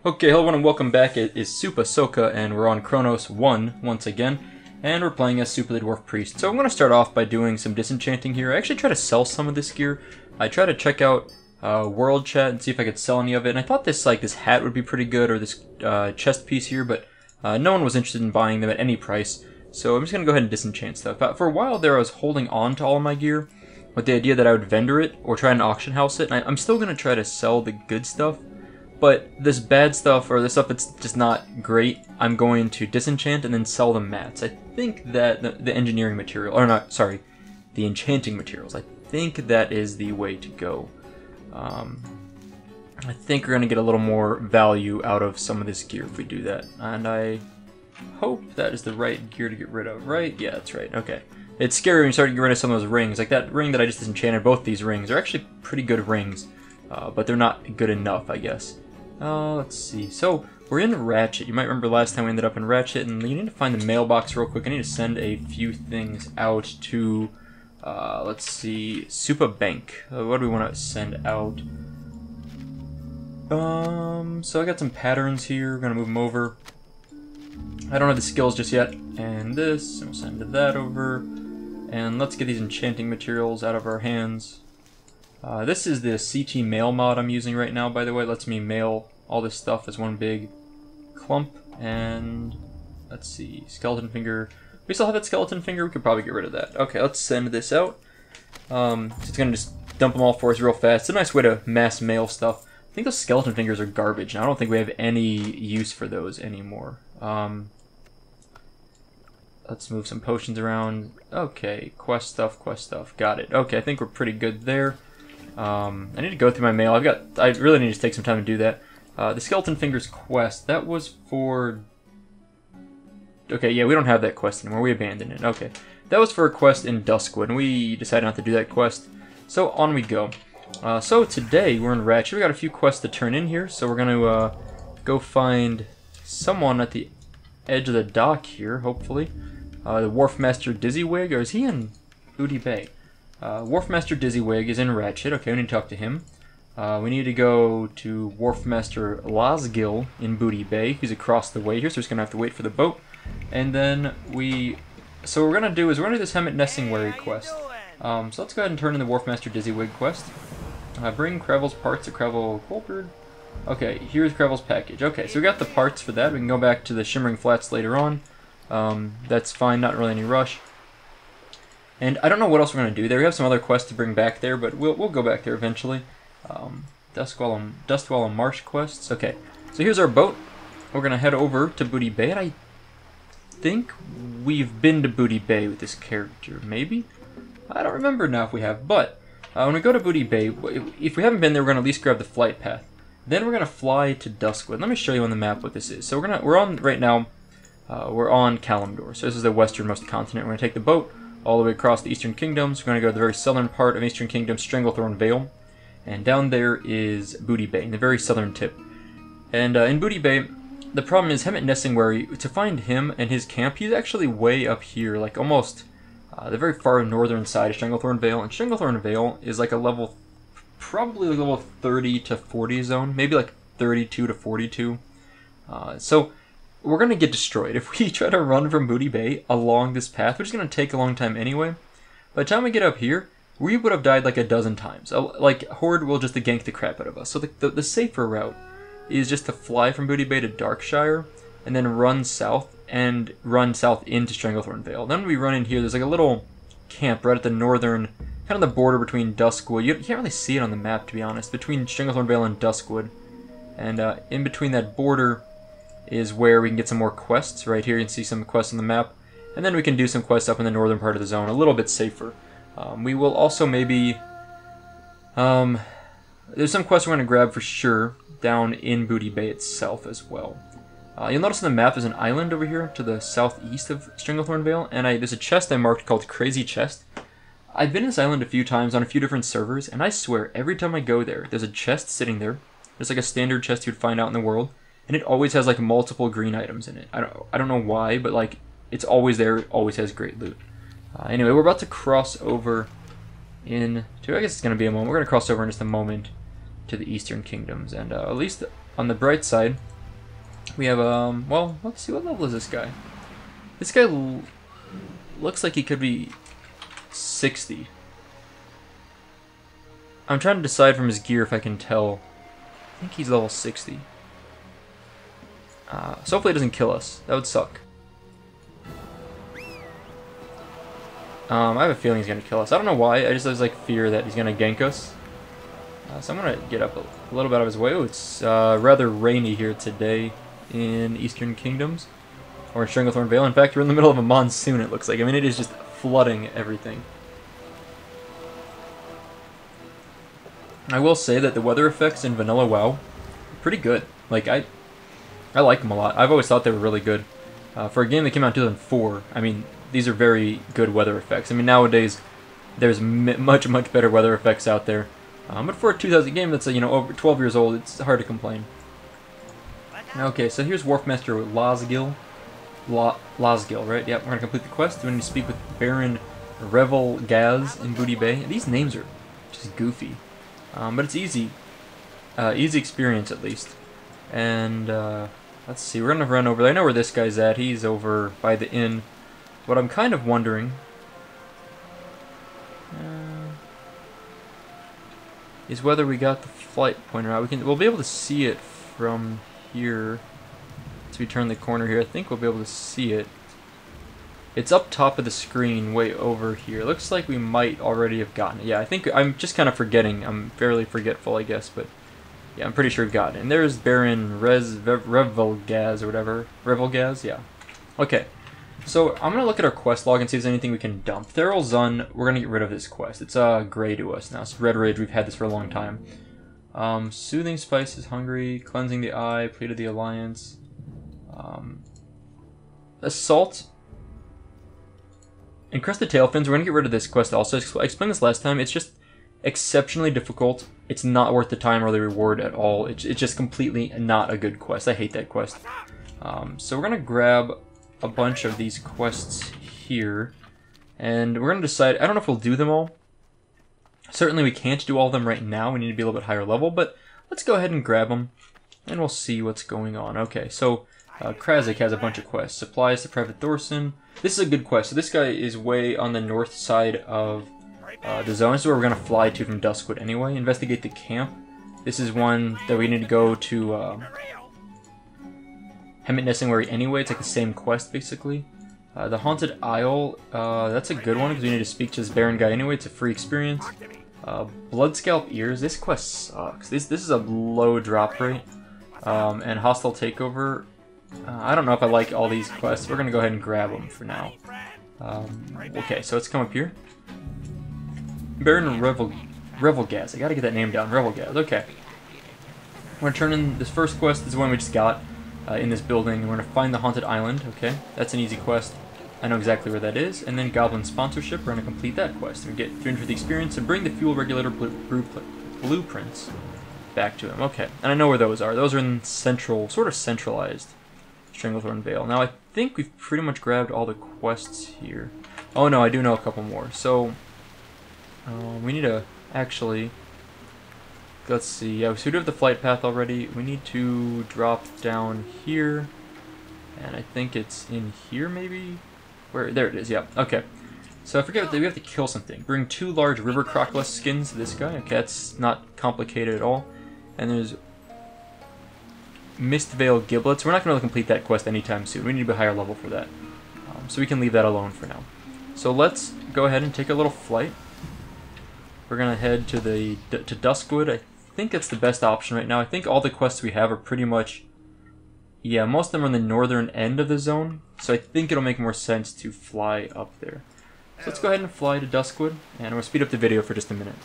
Okay, hello everyone and welcome back. It is Soupasoka and we're on Chronos 1 once again, and we're playing as Soupa the Dwarf Priest. So I'm going to start off by doing some disenchanting here. I actually try to sell some of this gear. I try to check out World Chat and see if I could sell any of it, and I thought this hat would be pretty good, or this chest piece here, but no one was interested in buying them at any price, so I'm just going to go ahead and disenchant stuff. But for a while there I was holding on to all of my gear with the idea that I would vendor it or try and auction house it, and I'm still going to try to sell the good stuff. But this bad stuff, or the stuff that's just not great, I'm going to disenchant and then sell the mats. I think that the engineering material, or not, sorry, the enchanting materials, I think that is the way to go. I think we're going to get a little more value out of some of this gear if we do that. And I hope that is the right gear to get rid of, right? Yeah, that's right, okay. It's scary when you start to get rid of some of those rings. Like that ring that I just disenchanted, both these rings are actually pretty good rings. But they're not good enough, I guess. Let's see. So, we're in Ratchet. You might remember last time we ended up in Ratchet, and you need to find the mailbox real quick. I need to send a few things out to, let's see, Soupa Bank. What do we want to send out? So I got some patterns here. We're going to move them over. I don't have the skills just yet. And this, and we'll send that over. And let's get these enchanting materials out of our hands. This is the CT mail mod I'm using right now, by the way. It lets me mail all this stuff as one big clump. And let's see, skeleton finger. We still have that skeleton finger. We could probably get rid of that. Okay, let's send this out. It's gonna just dump them all for us real fast. It's a nice way to mass mail stuff. I think those skeleton fingers are garbage, and I don't think we have any use for those anymore. Let's move some potions around. Okay, quest stuff. Got it. Okay, I think we're pretty good there. I need to go through my mail. I really need to take some time to do that. The Skeleton Fingers quest, that was for... Okay, yeah, we don't have that quest anymore. We abandoned it. Okay. That was for a quest in Duskwood, and we decided not to do that quest. So, on we go. So, today, we're in Ratchet. We got a few quests to turn in here, so we're going to go find someone at the edge of the dock here, hopefully. The Wharfmaster Dizzywig, or is he in Booty Bay? Wharfmaster Dizzywig is in Ratchet. Okay, we need to talk to him. We need to go to Wharfmaster Lasgill in Booty Bay. He's across the way here, so we're just going to have to wait for the boat. And then so what we're going to do is we're going to do this Helmet Nestingwary quest. So let's go ahead and turn in the Wharfmaster Dizzywig quest. Bring Crevel's parts to Crevel Colbert. Okay, here's Crevel's package. Okay, so we got the parts for that. We can go back to the Shimmering Flats later on. That's fine, not really any rush. And I don't know what else we're going to do there. We have some other quests to bring back there, but we'll go back there eventually. Dustwallow Marsh quests. Okay, so here's our boat. We're going to head over to Booty Bay, and I think we've been to Booty Bay with this character, maybe? I don't remember now if we have, but when we go to Booty Bay, if we haven't been there, we're going to at least grab the flight path. Then we're going to fly to Duskwood. Let me show you on the map what this is. So we're on, right now, we're on Kalimdor. So this is the westernmost continent. We're going to take the boat all the way across the Eastern Kingdoms. We're going to go to the very southern part of Eastern Kingdom, Stranglethorn Vale. And down there is Booty Bay, the very southern tip. And in Booty Bay, the problem is Helmet Nestingwary, to find him and his camp, he's actually way up here, like almost the very far northern side of Stranglethorn Vale. And Stranglethorn Vale is like a level, probably like level 30 to 40 zone, maybe like 32 to 42. So we're going to get destroyed if we try to run from Booty Bay along this path, which is going to take a long time anyway. By the time we get up here, we would have died like a dozen times. Like, Horde will just gank the crap out of us. So the safer route is just to fly from Booty Bay to Darkshire, and then run south into Stranglethorn Vale. Then when we run in here, there's like a little camp right at the northern, kind of the border between Duskwood. You can't really see it on the map, to be honest, between Stranglethorn Vale and Duskwood. And in between that border is where we can get some more quests. Right here you can see some quests on the map, and then we can do some quests up in the northern part of the zone, a little bit safer. We will also maybe there's some quests we're going to grab for sure down in Booty Bay itself as well. You'll notice on the map there's an island over here to the southeast of Stranglethorn Vale, and there's a chest I marked called Crazy Chest. I've been in this island a few times on a few different servers, and I swear every time I go there, there's a chest sitting there. There's like a standard chest you'd find out in the world, and it always has like multiple green items in it. I don't know why, but like it's always there. It always has great loot. Anyway, we're about to cross over into, I guess it's going to be a moment. We're going to cross over in just a moment to the Eastern Kingdoms, and at least on the bright side, We have, well, let's see, what level is this guy? This guy looks like he could be 60. I'm trying to decide from his gear if I can tell. I think he's level 60. So hopefully it doesn't kill us. That would suck. I have a feeling he's going to kill us. I don't know why, I just have like fear that he's going to gank us. So I'm going to get up a little bit out of his way. Oh, it's rather rainy here today in Eastern Kingdoms. Or in Stranglethorn Vale. In fact, we're in the middle of a monsoon, it looks like. I mean, it is just flooding everything. I will say that the weather effects in Vanilla WoW are pretty good. Like, I like them a lot. I've always thought they were really good. For a game that came out in 2004, I mean, these are very good weather effects. I mean, nowadays, there's much better weather effects out there. But for a 2000 game that's, you know, over 12 years old, it's hard to complain. Okay, so here's Wharfmaster Losgil. Losgil, right? Yep, we're going to complete the quest. We need to speak with Baron Revel Gaz in Booty Bay. These names are just goofy. But it's easy. Easy experience, at least. And, let's see, we're going to run over there. I know where this guy's at. He's over by the inn. But I'm kind of wondering is whether we got the flight pointer out. We'll be able to see it from here. As we turn the corner here, I think we'll be able to see it. It's up top of the screen, way over here. Looks like we might already have gotten it. Yeah, I think I'm just kind of forgetting. I'm fairly forgetful, I guess, but yeah, I'm pretty sure we've got it. And there's Baron Revelgaz or whatever. Revelgaz, yeah. Okay. So I'm gonna look at our quest log and see if there's anything we can dump. Theral Zun, we're gonna get rid of this quest. It's gray to us now. It's Red Rage. We've had this for a long time. Soothing Spices, Hungry, Cleansing the Eye, Plea to the Alliance. Assault. Encrusted Tailfins. We're gonna get rid of this quest also. I explained this last time. It's just exceptionally difficult. It's not worth the time or the reward at all. It's just completely not a good quest. I hate that quest. So we're gonna grab a bunch of these quests here, and we're gonna decide. I don't know if we'll do them all. Certainly we can't do all of them right now. We need to be a little bit higher level, but let's go ahead and grab them, and we'll see what's going on. Okay, so Krasik has a bunch of quests. Supplies to Private Thorson. This is a good quest. So this guy is way on the north side of the zone. This is where we're gonna fly to from Duskwood anyway. Investigate the camp. This is one that we need to go to Hemmet Nessingwary anyway. It's like the same quest, basically. The Haunted Isle, that's a good one because we need to speak to this Baron guy anyway. It's a free experience. Bloodscalp Ears. This quest sucks. This is a low drop rate. And Hostile Takeover. I don't know if I like all these quests. We're going to go ahead and grab them for now. Okay, so let's come up here. Baron Revelgaz. I got to get that name down. Revelgaz. Okay. We're going to turn in this first quest. This is the one we just got. In this building, we're going to find the Haunted Island. Okay, that's an easy quest. I know exactly where that is. And then Goblin Sponsorship, we're going to complete that quest. We get 300 experience and bring the fuel regulator blueprints back to him. Okay, and I know where those are. Those are in central, sort of centralized Stranglethorn Vale. Now I think we've pretty much grabbed all the quests here. Oh no, I do know a couple more. So we need to actually. Let's see, yeah, so we do have the flight path already. We need to drop down here, and I think it's in here maybe? Where? There it is, yeah, okay. So I forget that we have to kill something. Bring 2 large river crocodile skins to this guy. Okay, that's not complicated at all. And there's Mistvale Giblets. We're not going to complete that quest anytime soon. We need to be a higher level for that. So we can leave that alone for now. So let's go ahead and take a little flight. We're going to head to Duskwood. I think that's the best option right now. I think all the quests we have are pretty much, yeah, most of them are on the northern end of the zone, so I think it'll make more sense to fly up there. So let's go ahead and fly to Duskwood, and we'll speed up the video for just a minute.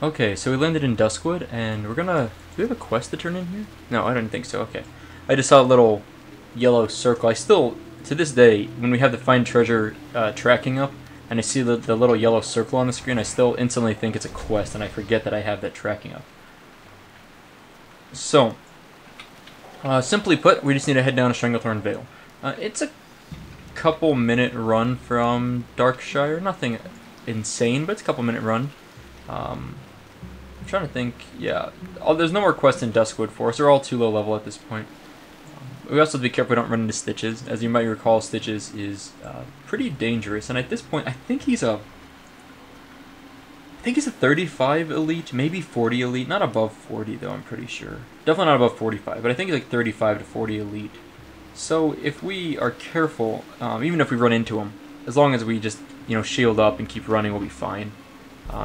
Okay, so we landed in Duskwood, and we're gonna... Do we have a quest to turn in here? No, I don't think so. Okay. I just saw a little yellow circle. I still, to this day, when we have the Find Treasure tracking up, and I see the little yellow circle on the screen, I still instantly think it's a quest, and I forget that I have that tracking up. So, simply put, we just need to head down to Stranglethorn Vale. It's a couple minute run from Darkshire. Nothing insane, but it's a couple minute run. I'm trying to think. Yeah, there's no more quests in Duskwood for us. They're all too low level at this point. We also have to be careful we don't run into Stitches. As you might recall, Stitches is pretty dangerous, and at this point, I think he's a 35 elite, maybe 40 elite. Not above 40 though, I'm pretty sure. Definitely not above 45, but I think he's like 35 to 40 elite. So if we are careful, even if we run into him, as long as we just shield up and keep running, we'll be fine.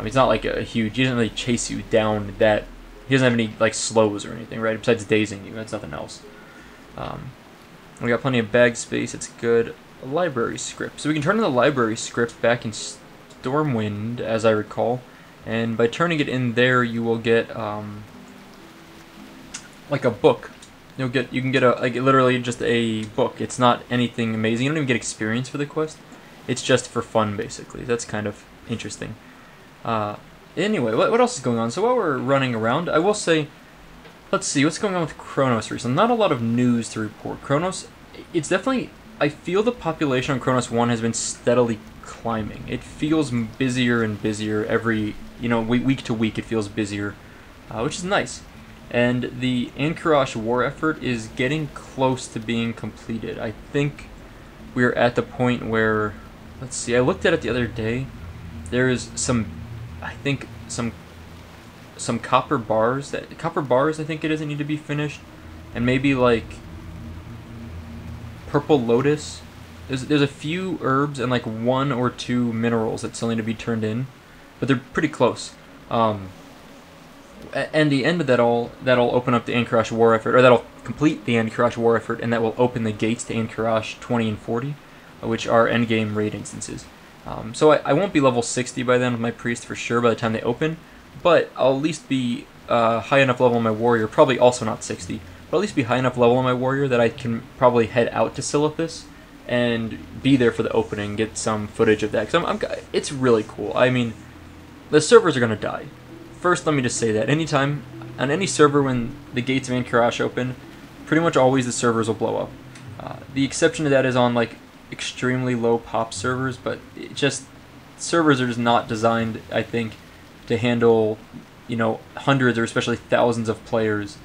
He's not like a huge. He doesn't really chase you down. That he doesn't have any like slows or anything, right? Besides dazing you, that's nothing else. We got plenty of bag space. It's good. A library script, so we can turn in the library script back in Stormwind, as I recall, and by turning it in there, you will get like a book. You can get literally just a book. It's not anything amazing. You don't even get experience for the quest. It's just for fun, basically. That's kind of interesting. Anyway, what else is going on? So while we're running around, I will say, let's see, what's going on with Kronos recently? Not a lot of news to report. Kronos, it's definitely, I feel the population on Kronos 1 has been steadily climbing. It feels busier and busier every, week to week it feels busier, which is nice. And the Ankarash war effort is getting close to being completed. I think we're at the point where, let's see, I looked at it the other day. There's some copper bars I think it is that need to be finished, and maybe like purple lotus. There's a few herbs and like 1 or 2 minerals that still need to be turned in, but they're pretty close. And the end of that'll open up the Ankarash war effort, or that'll complete the Ankarash war effort, and that will open the gates to Ankarash 20 and 40, which are endgame raid instances. So I won't be level 60 by then with my priest for sure by the time they open, but I'll at least be high enough level on my warrior, probably also not 60, but at least be high enough level on my warrior that I can probably head out to Silithus and be there for the opening, get some footage of that, because it's really cool. I mean, the servers are going to die. First, let me just say that anytime, on any server when the gates of Ankarash open, pretty much always the servers will blow up. The exception to that is on like extremely low pop servers, but servers are just not designed, I think, to handle, hundreds or especially thousands of players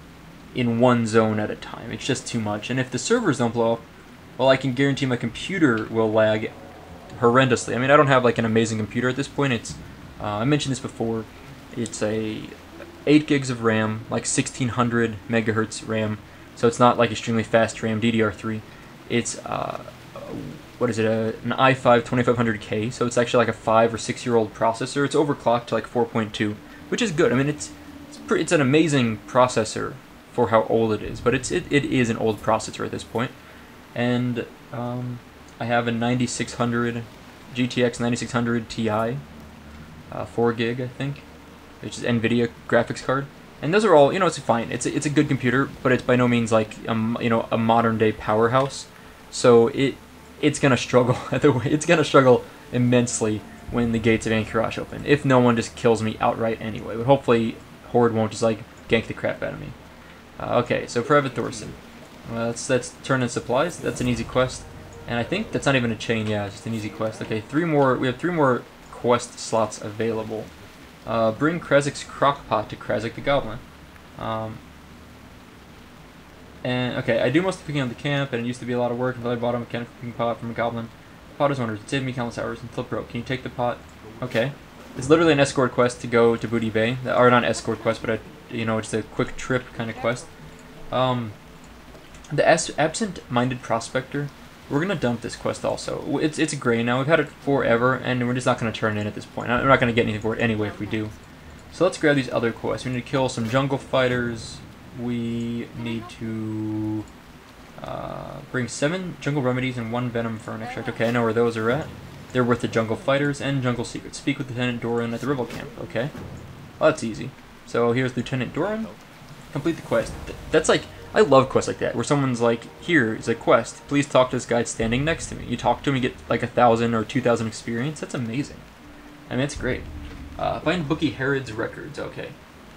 in one zone at a time. It's just too much. And if the servers don't blow up, well, I can guarantee my computer will lag horrendously. I mean, I don't have like an amazing computer at this point. It's I mentioned this before. It's a 8 gigs of RAM, like 1600 megahertz RAM, so it's not like extremely fast RAM, DDR3. It's what is it? An i5 2500K, so it's actually like a 5 or 6 year old processor. It's overclocked to like 4.2, which is good. I mean, it's an amazing processor for how old it is, but it is an old processor at this point. And I have a 9600 GTX 9600 Ti, 4 gig I think, which is NVIDIA graphics card. And those are all, it's fine. It's a good computer, but it's by no means like a modern day powerhouse. So it's gonna struggle. It's gonna struggle immensely when the gates of Ankarash open, if no one just kills me outright anyway. But hopefully Horde won't just like gank the crap out of me. Okay, so Private Thorson. Let's turn in supplies. That's an easy quest, and I think that's not even a chain. Yeah, it's just an easy quest. Okay, we have 3 more quest slots available. Bring Krazik's crockpot to Krazik the Goblin. And okay, I do most of the picking on the camp, and it used to be a lot of work until I bought a mechanical picking pot from a goblin. The pot is wonders. It saved me countless hours until it broke. Can you take the pot? Okay. It's literally an escort quest to go to Booty Bay. Or not an escort quest, but it's a quick trip kind of quest. The Absent-Minded Prospector, we're going to dump this quest also. It's gray now. We've had it forever, and we're just not going to turn it in at this point. We're not going to get anything for it anyway if we do. So let's grab these other quests. We need to kill some jungle fighters. We need to bring 7 jungle remedies and 1 venom for an extract. Okay, I know where those are at. They're with the jungle fighters and jungle secrets. Speak with Lieutenant Doran at the Rival Camp. Okay. Oh, that's easy. So here's Lieutenant Doran. Complete the quest. That's like, I love quests like that, where someone's like, here is a quest. Please talk to this guy standing next to me. You talk to him, you get like 1,000 or 2,000 experience. That's amazing. I mean, it's great. Find Bookie Herod's records. Okay.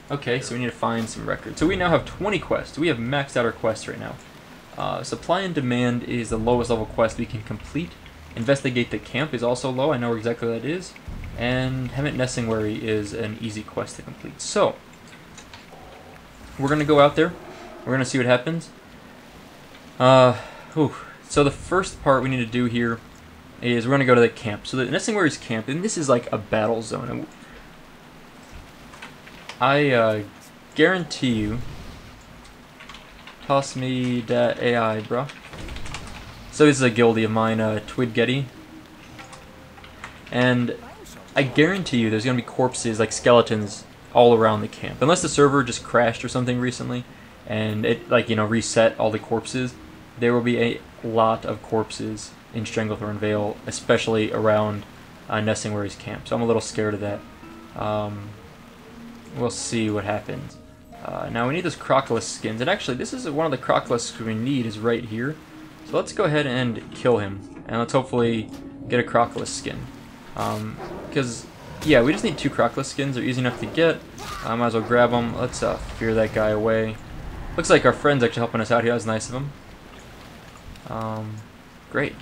Okay, so we need to find some records. So we now have 20 quests. We have maxed out our quests right now. Supply and Demand is the lowest level quest we can complete. Investigate the Camp is also low. I know exactly what that is. And Hemet Nessingwary is an easy quest to complete. So, we're going to go out there. We're going to see what happens. So the first part we need to do here is we're going to go to the camp. So the Nessingwary's camp, and this is like a battle zone. I guarantee you... Toss me that AI, bro. So this is a guildie of mine, Twidgetty. And I guarantee you there's going to be corpses, like skeletons, all around the camp. Unless the server just crashed or something recently, and it, like, you know, reset all the corpses, there will be a lot of corpses in Stranglethorn Vale, especially around Nessingwary's camp. So I'm a little scared of that. We'll see what happens. Now we need those Crocodile skins, and actually this is one of the Crocodile we need is right here. So let's go ahead and kill him, and let's hopefully get a Crocodile skin. Because, yeah, we just need 2 Crocodile skins. They're easy enough to get. Might as well grab them. Let's fear that guy away. Looks like our friend's actually helping us out here. That's nice of him. Great.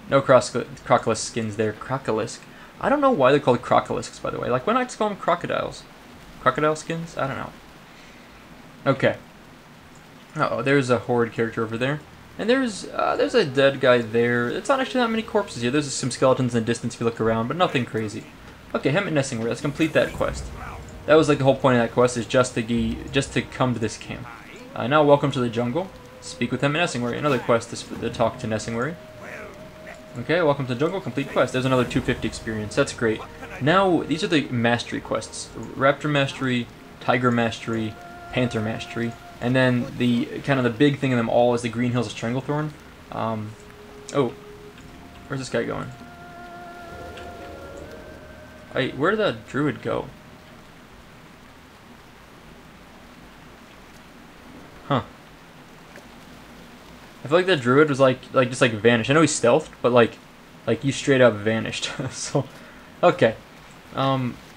No Crocodile skins there. Crocolisk. I don't know why they're called Crocolisks, by the way. Like, why not just call them crocodiles? Crocodile skins? I don't know. Okay. Uh-oh, there's a horde character over there. And there's a dead guy there. It's not actually that many corpses here. There's some skeletons in the distance if you look around, but nothing crazy. Okay, Hemet Nessingwary. Let's complete that quest. That was like the whole point of that quest, is just to come to this camp. Now welcome to the jungle. Speak with Hemet Nessingwary. Another quest to talk to Nessingwary. Okay, welcome to the jungle. Complete quest. There's another 250 experience. That's great. Now these are the mastery quests: Raptor Mastery, Tiger Mastery, Panther Mastery. And then the kind of the big thing in them all is the Green Hills of Stranglethorn. Oh, where's this guy going? Wait, where did that druid go? Huh. I feel like that druid was just vanished. I know he's stealthed, but like you straight up vanished. So, okay.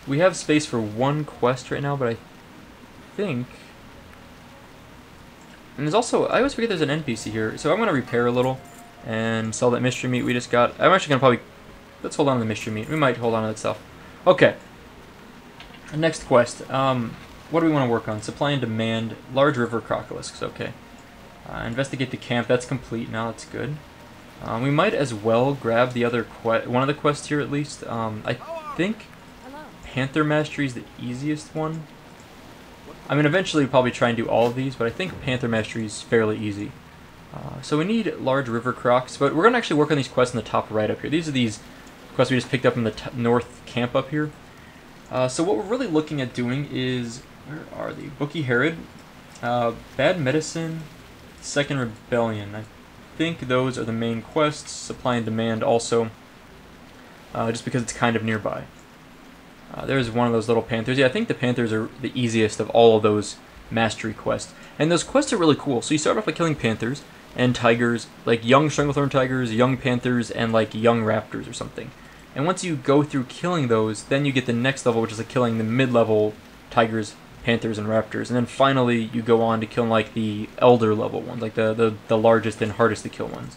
We have space for one quest right now, but I think. And there's also, I always forget there's an NPC here, so I'm going to repair a little and sell that mystery meat we just got. I'm actually going to probably, let's hold on to the mystery meat. We might hold on to that stuff. Okay. Next quest. What do we want to work on? Supply and Demand, Large River Crocolisks, okay. Investigate the camp, that's complete now, that's good. We might as well grab the other one of the quests here at least. I think Panther Mastery is the easiest one. I mean, eventually we'll probably try and do all of these, but I think Panther Mastery is fairly easy. So we need Large River Crocs, but we're going to actually work on these quests in the top right up here. These are these quests we just picked up in the north camp up here. So what we're really looking at doing is, where are they? Bookie Herod, Bad Medicine, Second Rebellion. I think those are the main quests. Supply and Demand also, just because it's kind of nearby. There's one of those little panthers. Yeah, I think the panthers are the easiest of all of those mastery quests. And those quests are really cool. So you start off by killing panthers and tigers, like young Stranglethorn tigers, young panthers, and like young raptors or something. And once you go through killing those, then you get the next level, which is like killing the mid-level tigers, panthers, and raptors. And then finally you go on to kill like the elder level ones, like the largest and hardest to kill ones.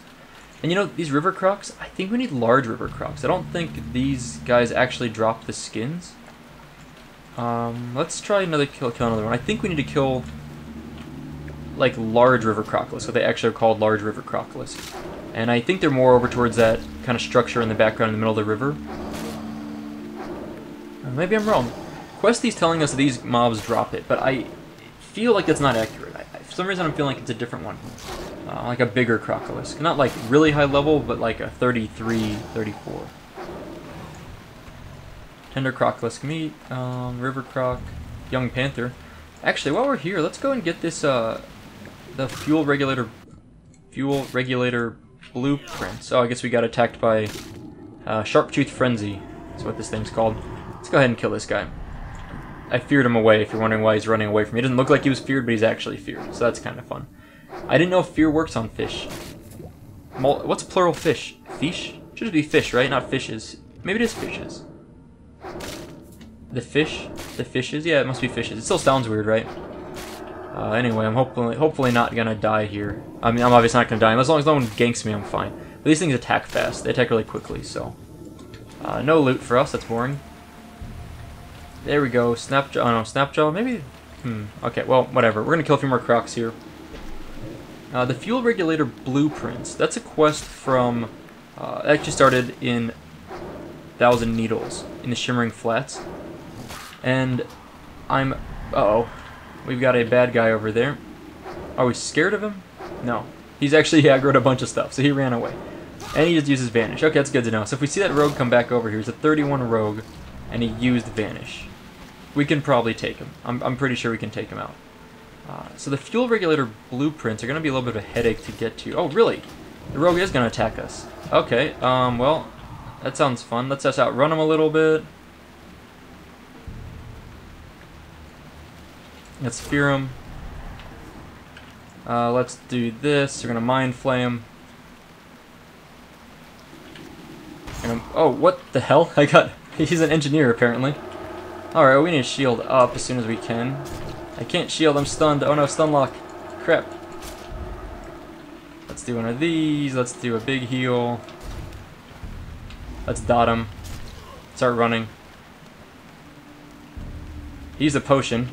And you know, these river crocs, I think we need large river crocs. I don't think these guys actually drop the skins. Let's try another kill another one. I think we need to kill like large river crocolisk, so they actually are called large river crocolisk. And I think they're more over towards that kind of structure in the background in the middle of the river. Maybe I'm wrong. Questy's telling us that these mobs drop it, but I feel like that's not accurate. For some reason I'm feeling like it's a different one. Like a bigger crocolisk. Not like really high level, but like a 33, 34. Tender crocolisk meat, river croc, young panther. Actually, while we're here, let's go and get this, the fuel regulator blueprints. Oh, I guess we got attacked by Sharp-Tooth Frenzy. That's what this thing's called. Let's go ahead and kill this guy. I feared him away, if you're wondering why he's running away from me. It doesn't look like he was feared, but he's actually feared, so that's kind of fun. I didn't know if fear works on fish. What's plural fish? Fish? Should be fish, right? Not fishes. Maybe it is fishes. The fish? The fishes? Yeah, it must be fishes. It still sounds weird, right? Anyway, I'm hopefully not gonna die here. I mean, I'm obviously not gonna die. As long as no one ganks me, I'm fine. But these things attack fast. They attack really quickly, so... no loot for us. That's boring. There we go. Snapjaw. Oh no, Snapjaw. Maybe. Okay. Well, whatever. We're gonna kill a few more crocs here. The fuel regulator blueprints. That's a quest from. It actually started in 1,000 Needles in the Shimmering Flats, and I'm. Uh-oh. We've got a bad guy over there. Are we scared of him? No. He's actually aggroed a bunch of stuff, so he ran away. And he just uses Vanish. Okay, that's good to know. So if we see that rogue come back over here, he's a 31 rogue, and he used Vanish. We can probably take him. I'm pretty sure we can take him out. So the fuel regulator blueprints are going to be a little bit of a headache to get to. Oh, really? The rogue is going to attack us. Okay, well, that sounds fun. Let's just outrun him a little bit. Let's fear him. Let's do this. We're going to mind flame. Oh, what the hell? He's an engineer, apparently. Alright, we need to shield up as soon as we can. I can't shield, I'm stunned. Oh no, stun lock. Crap. Let's do one of these. Let's do a big heal. Let's dot him. Start running. He's a potion.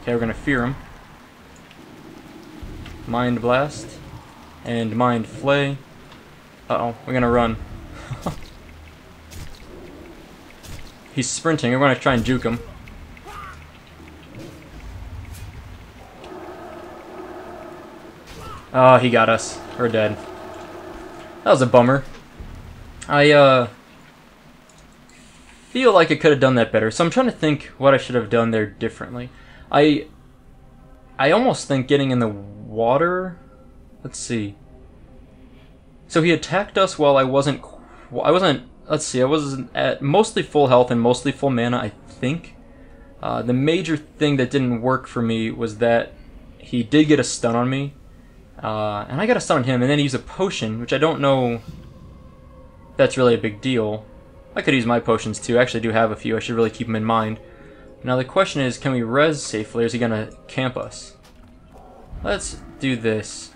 Okay, we're gonna fear him. Mind blast. And mind flay. Uh-oh, we're gonna run. He's sprinting. We're going to try and juke him. Oh, he got us. We're dead. That was a bummer. I feel like I could have done that better. So I'm trying to think what I should have done there differently. I almost think getting in the water... Let's see. So he attacked us while I wasn't... Let's see, I was at mostly full health and mostly full mana, I think. The major thing that didn't work for me was that he did get a stun on me. And I got a stun on him, and then he used a potion, which I don't know if that's really a big deal. I could use my potions too. I actually do have a few. I should really keep them in mind. Now the question is, can we res safely, or is he going to camp us? Let's do this.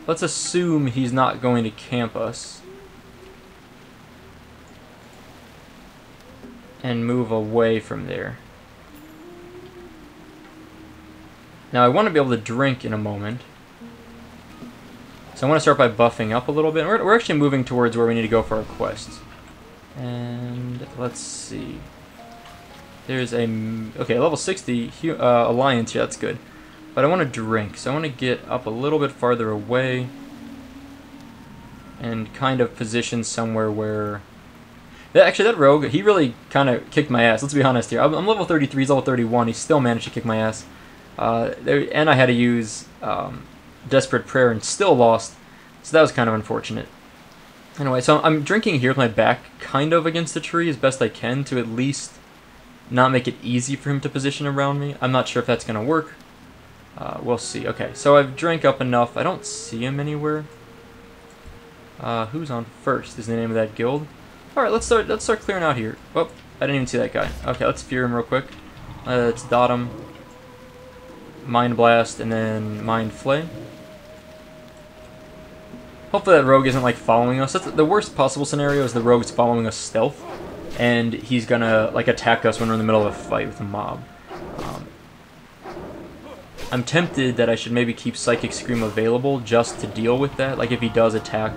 Let's assume he's not going to camp us. And move away from there. Now I want to be able to drink in a moment. So I want to start by buffing up a little bit. We're actually moving towards where we need to go for our quests. And let's see. There's a... Okay, level 60 Alliance. Yeah, that's good. But I want to drink, so I want to get up a little bit farther away and kind of position somewhere where... Actually, that rogue, he really kind of kicked my ass. Let's be honest here. I'm level 33, he's level 31. He still managed to kick my ass. And I had to use Desperate Prayer and still lost, so that was kind of unfortunate. Anyway, so I'm drinking here with my back kind of against the tree as best I can to at least not make it easy for him to position around me. I'm not sure if that's going to work. We'll see. Okay, so I've drank up enough. I don't see him anywhere. Who's on first is the name of that guild. Alright, let's start clearing out here. Oh, I didn't even see that guy. Okay, let's fear him real quick. Let's dot him. Mind blast and then mind flay. Hopefully that rogue isn't like following us. That's the worst possible scenario is the rogue's following us stealth and he's gonna like attack us when we're in the middle of a fight with a mob. I'm tempted that I should maybe keep Psychic Scream available just to deal with that. Like if he does attack,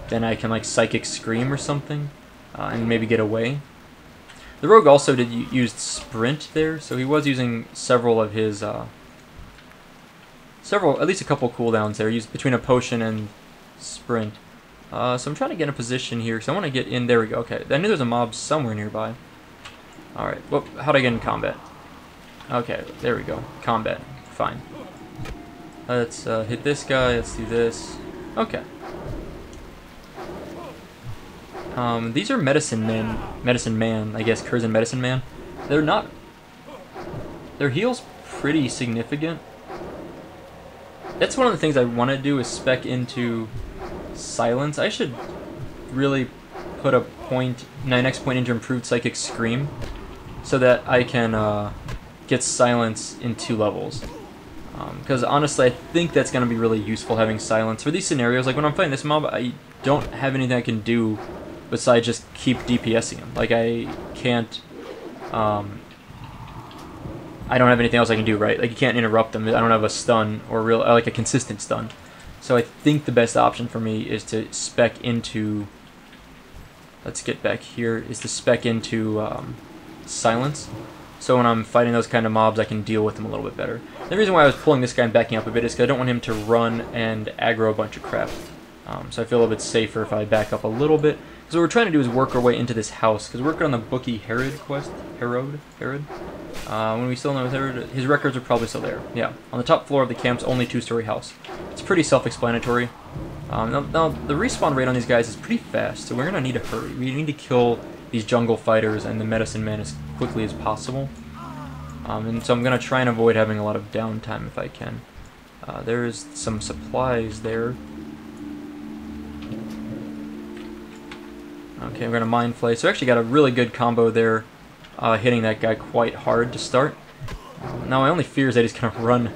then I can like Psychic Scream or something and maybe get away. The rogue also used Sprint there, so he was using several of his at least a couple cooldowns there. He used between a potion and Sprint. So I'm trying to get in a position here because I want to get in. There we go. Okay, I knew there's a mob somewhere nearby. All right. Well, how'd I get in combat? Okay, there we go. Combat. Fine. Let's hit this guy. Let's do this. Okay. These are Medicine Man, I guess, Curzon Medicine Man. They're not... Their heal's pretty significant. That's one of the things I want to do is spec into Silence. I should really put a point, my next point into Improved Psychic Scream, so that I can get Silence in 2 levels. Because honestly, I think that's going to be really useful having Silence. For these scenarios, like when I'm fighting this mob, I don't have anything I can do besides just keep DPSing him. Like I can't, I don't have anything else I can do, right? Like you can't interrupt them. I don't have a stun or like a consistent stun. So I think the best option for me is to spec into, let's get back here, is to spec into Silence. So when I'm fighting those kind of mobs, I can deal with them a little bit better. The reason why I was pulling this guy and backing up a bit is because I don't want him to run and aggro a bunch of crap. So I feel a little bit safer if I back up a little bit. Because what we're trying to do is work our way into this house. Because we're working on the Bookie Herod quest. Herod? When we still know Herod, his records are probably still there. Yeah. On the top floor of the camp's only 2-story house. It's pretty self-explanatory. Now, the respawn rate on these guys is pretty fast, so we're going to need to hurry. We need to kill these jungle fighters and the medicine man as quickly as possible. And so I'm going to try and avoid having a lot of downtime if I can. There's some supplies there. Okay, we're going to Mind Flay. So we actually got a really good combo there, hitting that guy quite hard to start. Now my only fear is that he's going to run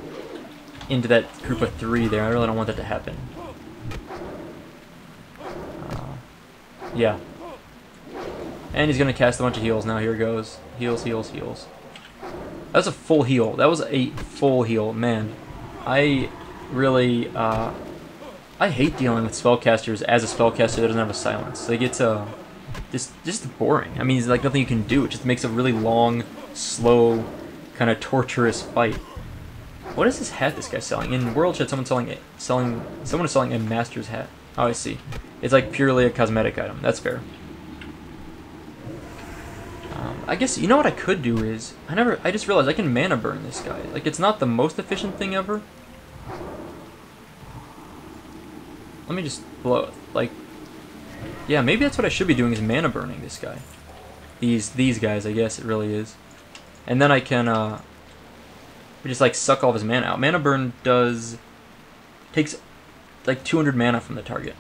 into that group of 3 there. I really don't want that to happen. Yeah. And he's going to cast a bunch of heals now. Here goes. Heals, heals, heals. That's a full heal. That was a full heal. Man, I really... I hate dealing with spellcasters as a spellcaster that doesn't have a silence. Like, it's just boring. I mean, it's like nothing you can do. It just makes a really long, slow, kind of torturous fight. What is this hat this guy's selling? In World Chat, someone is selling a master's hat. Oh, I see. It's like purely a cosmetic item. That's fair. I guess, you know what I could do is, I just realized I can mana burn this guy. Like, it's not the most efficient thing ever. Let me just blow it. Like, yeah, maybe that's what I should be doing is mana burning this guy. These guys, I guess it really is. And then I can, just like suck all of his mana out. Mana burn takes like 200 mana from the target.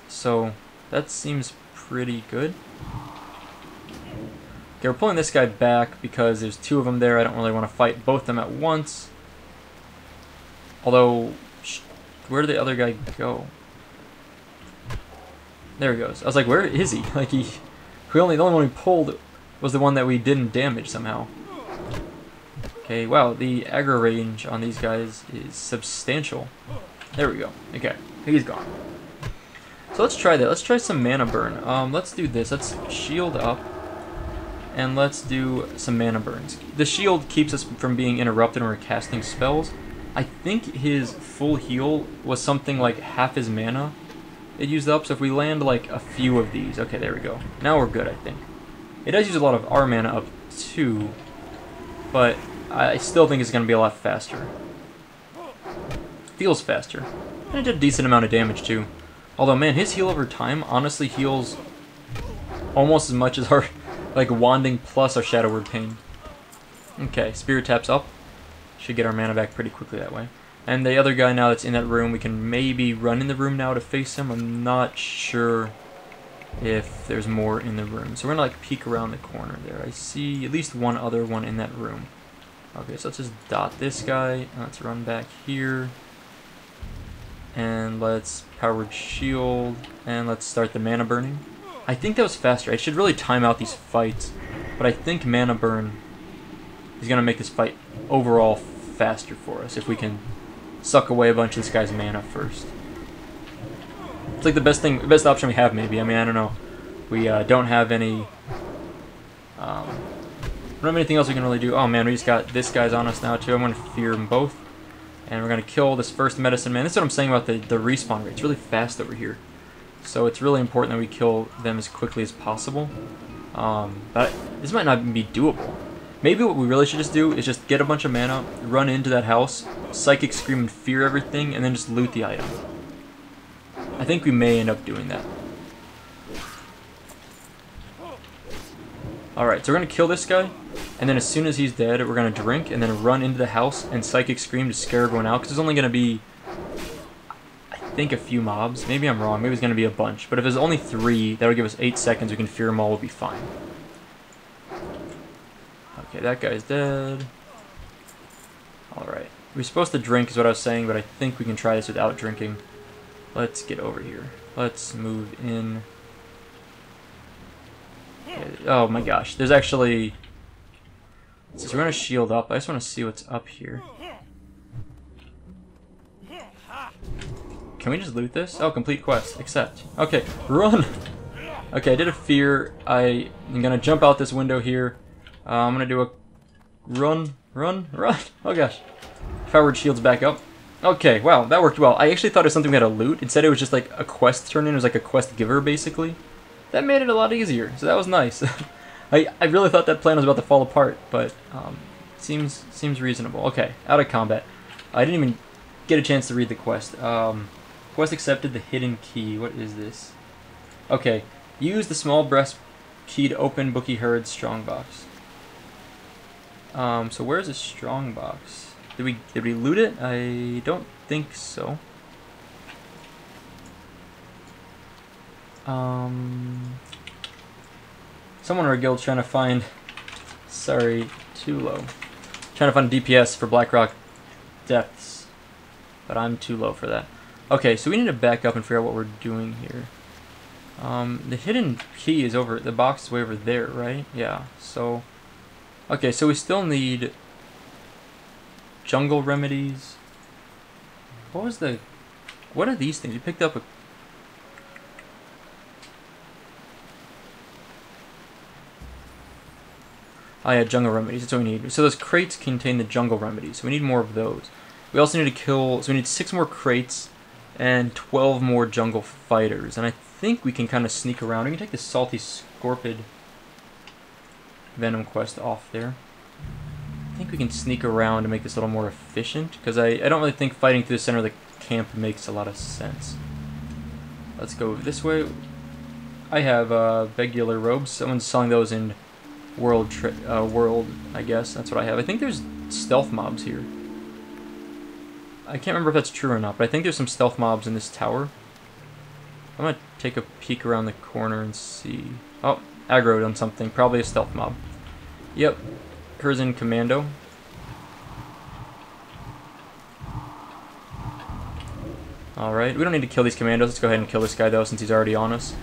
So, that seems pretty good. Okay, we're pulling this guy back because there's 2 of them there. I don't really want to fight both of them at once. Although, where did the other guy go? There he goes. I was like, where is he? Like the only one we pulled was the one that we didn't damage somehow. Okay, wow, the aggro range on these guys is substantial. There we go. Okay, he's gone. So let's try that. Let's try some mana burn. Let's do this. Let's shield up. And let's do some mana burns. The shield keeps us from being interrupted when we're casting spells. I think his full heal was something like half his mana it used up, so if we land like a few of these... Okay, there we go. Now we're good, I think. It does use a lot of our mana up too, but I still think it's going to be a lot faster. Feels faster. And it did a decent amount of damage too. Although, man, his heal over time honestly heals almost as much as our... like wanding plus our Shadow Word Pain. Okay, Spirit taps up. Should get our mana back pretty quickly that way. And the other guy now that's in that room, we can maybe run in the room now to face him. I'm not sure if there's more in the room. So we're gonna like peek around the corner there. I see at least one other one in that room. Okay, so let's just dot this guy. Let's run back here. And let's Powered Shield. And let's start the mana burning. I think that was faster. I should really time out these fights, but I think mana burn is going to make this fight overall faster for us if we can suck away a bunch of this guy's mana first. It's like the best option we have maybe. I mean, I don't know. We don't have any... we don't have anything else we can really do. Oh man, we just got this guy's on us now too. I'm going to fear them both. And we're going to kill this first medicine man. This is what I'm saying about the respawn rate. It's really fast over here. So it's really important that we kill them as quickly as possible. But this might not even be doable. Maybe what we really should just do is just get a bunch of mana, run into that house, Psychic Scream and fear everything, and then just loot the item. I think we may end up doing that. Alright, so we're going to kill this guy, and then as soon as he's dead, we're going to drink, and then run into the house and Psychic Scream to scare everyone out, because there's only going to be, I think, a few mobs. Maybe I'm wrong, maybe it's going to be a bunch, but if there's only 3, that'll give us 8 seconds, we can fear them all, we'll be fine. Okay, that guy's dead. Alright, we're supposed to drink is what I was saying, but I think we can try this without drinking. Let's get over here. Let's move in. Oh my gosh, there's actually... So we're going to shield up. I just want to see what's up here. Can we just loot this? Oh, complete quest. Accept. Okay, run! Okay, I did a fear. I am going to jump out this window here. I'm going to do a... Run. Oh gosh. Forward shields back up. Okay, wow, that worked well. I actually thought it was something we had to loot. Instead, it was just like a quest turn-in. It was like a quest giver, basically. That made it a lot easier, so that was nice. I really thought that plan was about to fall apart, but seems reasonable. Okay, out of combat. I didn't even get a chance to read the quest. Quest accepted, the hidden key. What is this? Okay, use the small breast key to open Bookie Herd's strongbox. So where's the strongbox? Did we loot it? I don't think so. Someone in our guild's trying to find... Sorry, too low. Trying to find a DPS for Blackrock Depths. But I'm too low for that. Okay, so we need to back up and figure out what we're doing here. The hidden key is over... The box is way over there, right? Yeah, so... Okay, so we still need... Jungle remedies. What was the... What are these things? You picked up a... Oh yeah, jungle remedies, that's what we need. So those crates contain the jungle remedies, so we need more of those. We also need to kill, so we need 6 more crates and 12 more jungle fighters. And I think we can kind of sneak around. We can take the Salty Scorpid Venom quest off there. I think we can sneak around to make this a little more efficient, because I don't really think fighting through the center of the camp makes a lot of sense. Let's go this way. I have regular robes. Someone's selling those in World, I guess. That's what I have. I think there's stealth mobs here. I can't remember if that's true or not, but I think there's some stealth mobs in this tower. I'm gonna take a peek around the corner and see. Oh, aggroed on something. Probably a stealth mob. Yep. Hers in commando. Alright, we don't need to kill these commandos. Let's go ahead and kill this guy, though, since he's already on us.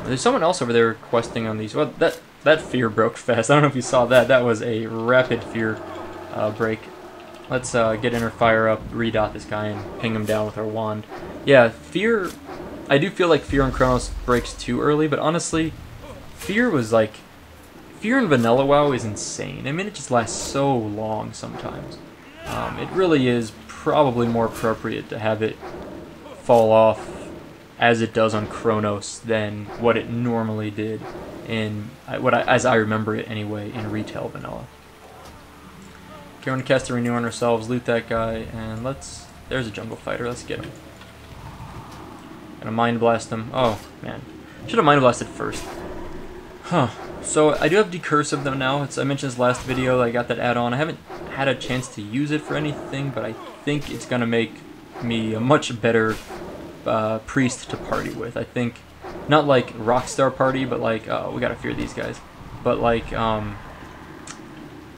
There's someone else over there questing on these. Well, that fear broke fast. I don't know if you saw that. That was a rapid fear break. Let's get inner fire up, redot this guy, and ping him down with our wand. Yeah, fear... I do feel like fear on Chronos breaks too early, but honestly, fear was like... Fear in Vanilla WoW is insane. I mean, it just lasts so long sometimes. It really is probably more appropriate to have it fall off as it does on Chronos than what it normally did in as I remember it anyway in retail vanilla. Okay, we're gonna cast a renew on ourselves, loot that guy, and there's a jungle fighter, let's get him. Gonna mind blast him. Oh man, should have mind blasted first. Huh. So I do have decursive though now. I mentioned this last video that I got that add-on. I haven't had a chance to use it for anything, but I think it's gonna make me a much better priest to party with. I think not like Rockstar party, but like we gotta fear these guys. But like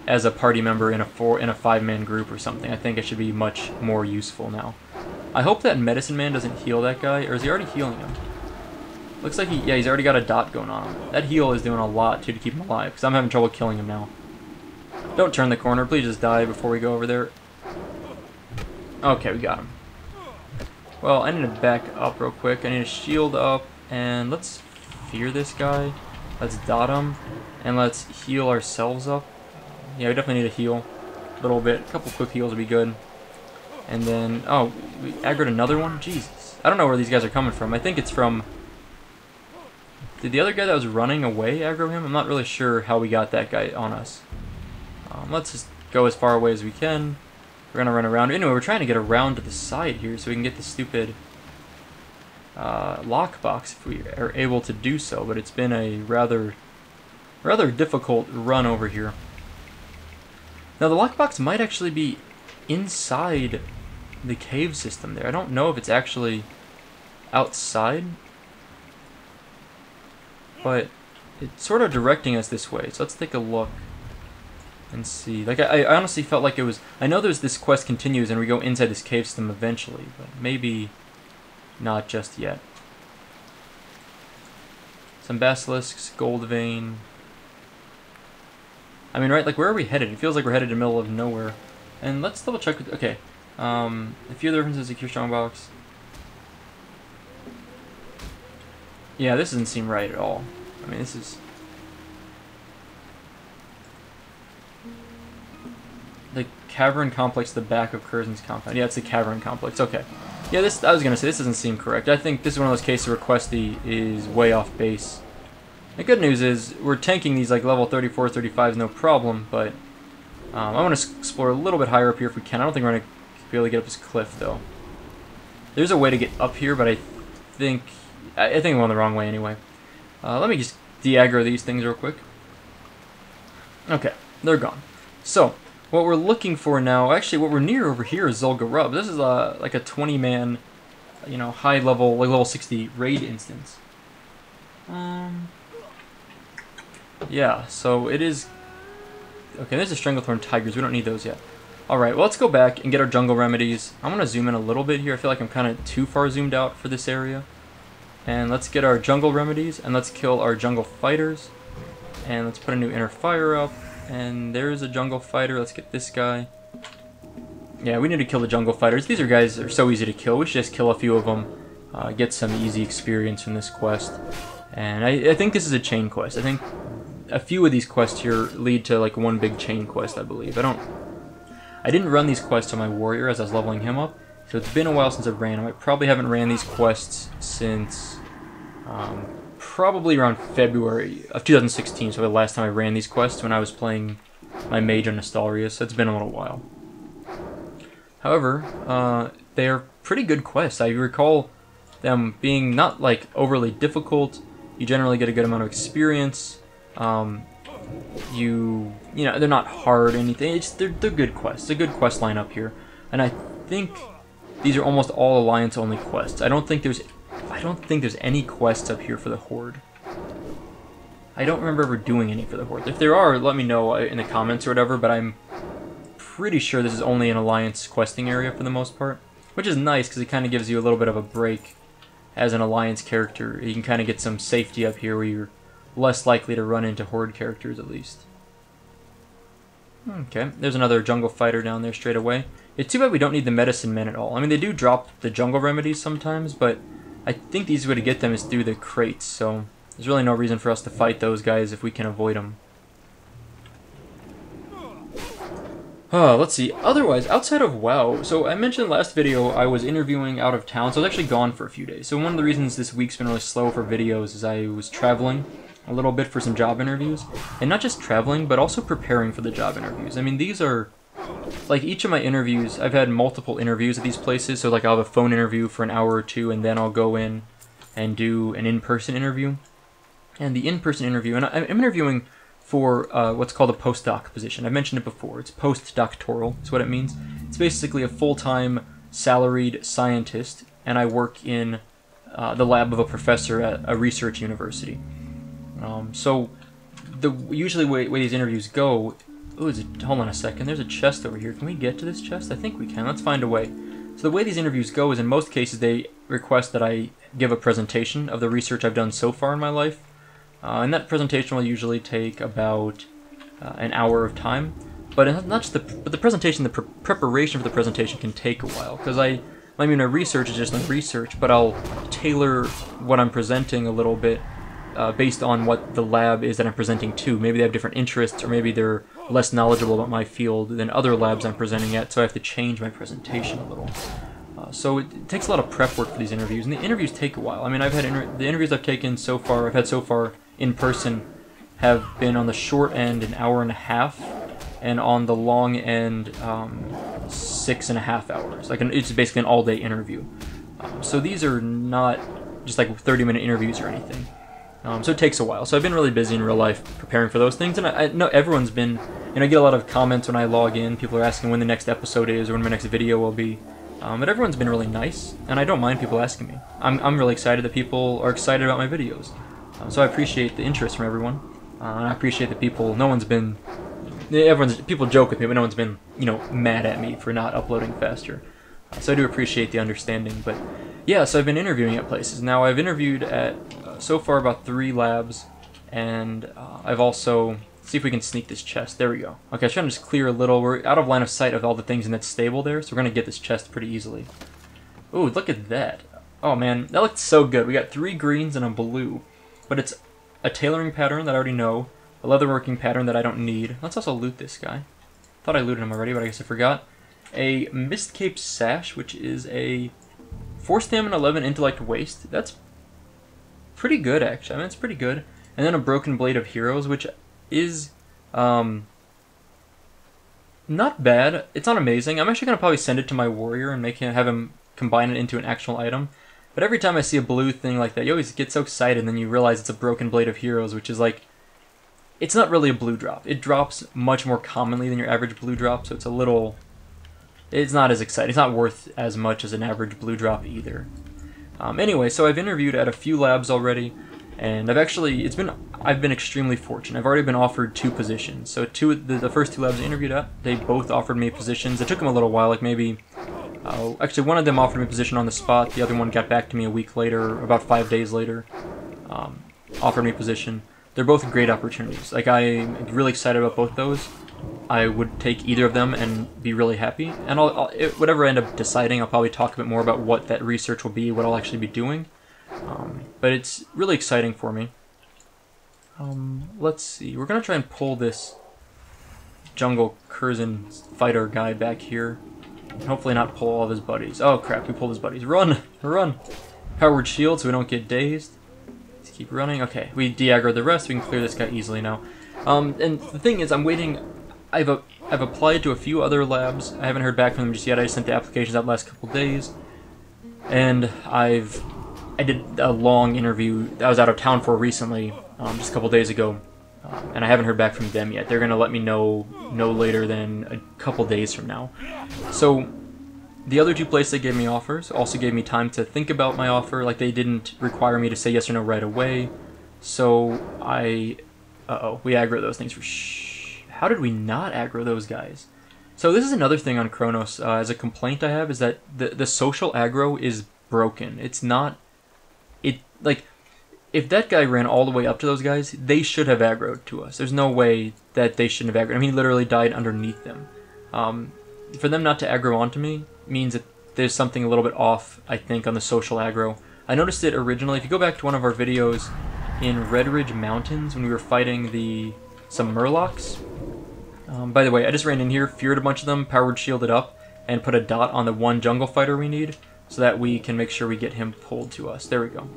as a party member in a 5-man group or something. I think it should be much more useful now. I hope that Medicine Man doesn't heal that guy, or is he already healing him? Looks like he's already got a dot going on him. That heal is doing a lot too to keep him alive, because I'm having trouble killing him now. Don't turn the corner, please just die before we go over there. Okay, we got him. Well, I need to back up real quick. I need to shield up, and let's fear this guy. Let's dot him, and let's heal ourselves up. Yeah, we definitely need to heal a little bit. A couple quick heals would be good. And then, oh, we aggroed another one? Jesus. I don't know where these guys are coming from. I think it's from... Did the other guy that was running away aggro him? I'm not really sure how we got that guy on us. Let's just go as far away as we can. We're going to run around. Anyway, we're trying to get around to the side here so we can get the stupid lockbox if we are able to do so. But it's been a rather rather difficult run over here. Now the lockbox might actually be inside the cave system there. I don't know if it's actually outside, but it's sort of directing us this way. So let's take a look and see. Like I honestly felt like it was. I know there's this quest continues and we go inside this cave system eventually, but maybe not just yet. Some basilisks, gold vein. I mean, right, like, where are we headed? It feels like we're headed in the middle of nowhere. And let's double check. Okay. A few other references, secure strongbox. Yeah, this doesn't seem right at all. I mean, this is... The cavern complex, the back of Curzon's compound. Yeah, it's the cavern complex. Okay. Yeah, this, I was going to say, this doesn't seem correct. I think this is one of those cases where Questy is way off base. The good news is, we're tanking these like level 34, 35s no problem, but I want to explore a little bit higher up here if we can. I don't think we're going to be able to get up this cliff, though. There's a way to get up here, but I think I'm going the wrong way anyway. Let me just de-aggro these things real quick. Okay, they're gone. So, what we're looking for now, actually what we're near over here is Zul'Gurub. This is like a 20-man, you know, high level, like level 60 raid instance. Yeah, so it is... Okay, there's the Stranglethorn Tigers. We don't need those yet. Alright, well, let's go back and get our jungle remedies. I'm going to zoom in a little bit here. I feel like I'm kind of too far zoomed out for this area. And let's get our jungle remedies, and let's kill our jungle fighters. And let's put a new inner fire up. And there's a jungle fighter. Let's get this guy. Yeah, we need to kill the jungle fighters. These guys are so easy to kill. We should just kill a few of them. Get some easy experience from this quest. And I think this is a chain quest. I think a few of these quests here lead to like one big chain quest, I believe. I didn't run these quests on my warrior as I was leveling him up, so it's been a while since I've ran them. I probably haven't ran these quests since probably around February of 2016, so the last time I ran these quests when I was playing my mage on Nostalrius, so it's been a little while. However, they are pretty good quests. I recall them being not like overly difficult. You generally get a good amount of experience. You know, they're not hard or anything. They're good quests. It's a good quest line up here, and I think these are almost all Alliance only quests. I don't think there's any quests up here for the Horde. I don't remember ever doing any for the Horde. If there are, let me know in the comments or whatever. But I'm pretty sure this is only an Alliance questing area for the most part, which is nice because it kind of gives you a little bit of a break as an Alliance character. You can kind of get some safety up here where you're less likely to run into Horde characters, at least. Okay, there's another jungle fighter down there straight away. It's too bad we don't need the medicine men at all. I mean, they do drop the jungle remedies sometimes, but I think the easiest way to get them is through the crates, so there's really no reason for us to fight those guys if we can avoid them. Let's see. Otherwise, outside of WoW, so I mentioned last video I was interviewing out of town, so I was actually gone for a few days. So one of the reasons this week's been really slow for videos is I was traveling a little bit for some job interviews. And not just traveling, but also preparing for the job interviews. I mean, these are, like, each of my interviews, I've had multiple interviews at these places, so like I'll have a phone interview for an hour or two, and then I'll go in and do an in-person interview. And the in-person interview, and I'm interviewing for what's called a postdoc position. I've mentioned it before. It's postdoctoral, that's what it means. It's basically a full-time salaried scientist, and I work in the lab of a professor at a research university. So the usually way these interviews go... Ooh, hold on a second, there's a chest over here. Can we get to this chest? I think we can. Let's find a way. So the way these interviews go is in most cases they request that I give a presentation of the research I've done so far in my life. And that presentation will usually take about an hour of time. But not just the presentation, the preparation for the presentation can take a while. Because I mean, my research is just like research, but I'll tailor what I'm presenting a little bit based on what the lab is that I'm presenting to. Maybe they have different interests, or maybe they're less knowledgeable about my field than other labs I'm presenting at, so I have to change my presentation a little. So it takes a lot of prep work for these interviews, and the interviews take a while. I mean, I've had the interviews I've taken so far, in person, have been on the short end an hour and a half, and on the long end 6.5 hours. Like it's basically an all-day interview. So these are not just like 30-minute interviews or anything. So it takes a while. So I've been really busy in real life preparing for those things, and I know everyone's been, I get a lot of comments when I log in. People are asking when the next episode is or when my next video will be. But everyone's been really nice, and I don't mind people asking me. I'm really excited that people are excited about my videos. So I appreciate the interest from everyone, and I appreciate that people, people joke with me, but no one's been, mad at me for not uploading faster. So I do appreciate the understanding, but yeah, so I've been interviewing at places. Now I've interviewed at, so far, about 3 labs, and I've also, see if we can sneak this chest. There we go. Okay, I'm trying to just clear a little. We're out of line of sight of all the things in that stable there, so we're going to get this chest pretty easily. Ooh, look at that. Oh man, that looked so good. We got 3 greens and a blue, but it's a tailoring pattern that I already know, a leatherworking pattern that I don't need. Let's also loot this guy. Thought I looted him already, but I guess I forgot. A Mist Cape Sash, which is a 4 stamina, 11 intellect waste. That's pretty good, actually. I mean, it's pretty good. And then a Broken Blade of Heroes, which is not bad. It's not amazing. I'm actually going to probably send it to my warrior and have him combine it into an actual item. But every time I see a blue thing like that, you always get so excited, and then you realize it's a Broken Blade of Heroes, which is like, it's not really a blue drop. It drops much more commonly than your average blue drop, so it's not as exciting. It's not worth as much as an average blue drop either. Anyway, so I've interviewed at a few labs already, and I've been extremely fortunate. I've already been offered 2 positions. So the first 2 labs I interviewed at, they both offered me positions. It took them a little while, like maybe, actually one of them offered me a position on the spot. The other one got back to me a week later, about 5 days later, offered me a position. They're both great opportunities. Like, I'm really excited about both those. I would take either of them and be really happy. And whatever I end up deciding, I'll probably talk a bit more about what that research will be, what I'll actually be doing. But it's really exciting for me. Let's see. We're going to try and pull this jungle Curzon fighter guy back here. And hopefully not pull all of his buddies. Oh crap, we pulled his buddies. Run! Run! Powered shield so we don't get dazed. Let's keep running. Okay, we de-aggro the rest. We can clear this guy easily now. And the thing is, I'm waiting. I've applied to a few other labs. I haven't heard back from them just yet. I just sent the applications out the last couple days. And I did a long interview that I was out of town for recently, just a couple days ago. And I haven't heard back from them yet. They're going to let me know no later than a couple days from now. So the other 2 places that gave me offers also gave me time to think about my offer. Like, they didn't require me to say yes or no right away. So we aggro those things for How did we not aggro those guys? So this is another thing on Chronos, as a complaint I have, is that the social aggro is broken. It's not... if that guy ran all the way up to those guys, they should have aggroed to us. There's no way that they shouldn't have aggroed. I mean, he literally died underneath them. For them not to aggro onto me means that there's something a little bit off, I think, on the social aggro. I noticed it originally. If you go back to one of our videos in Red Ridge Mountains when we were fighting some Murlocs. By the way, I just ran in here, feared a bunch of them, powered shielded up, and put a dot on the one jungle fighter we need, so that we can make sure we get him pulled to us. There we go.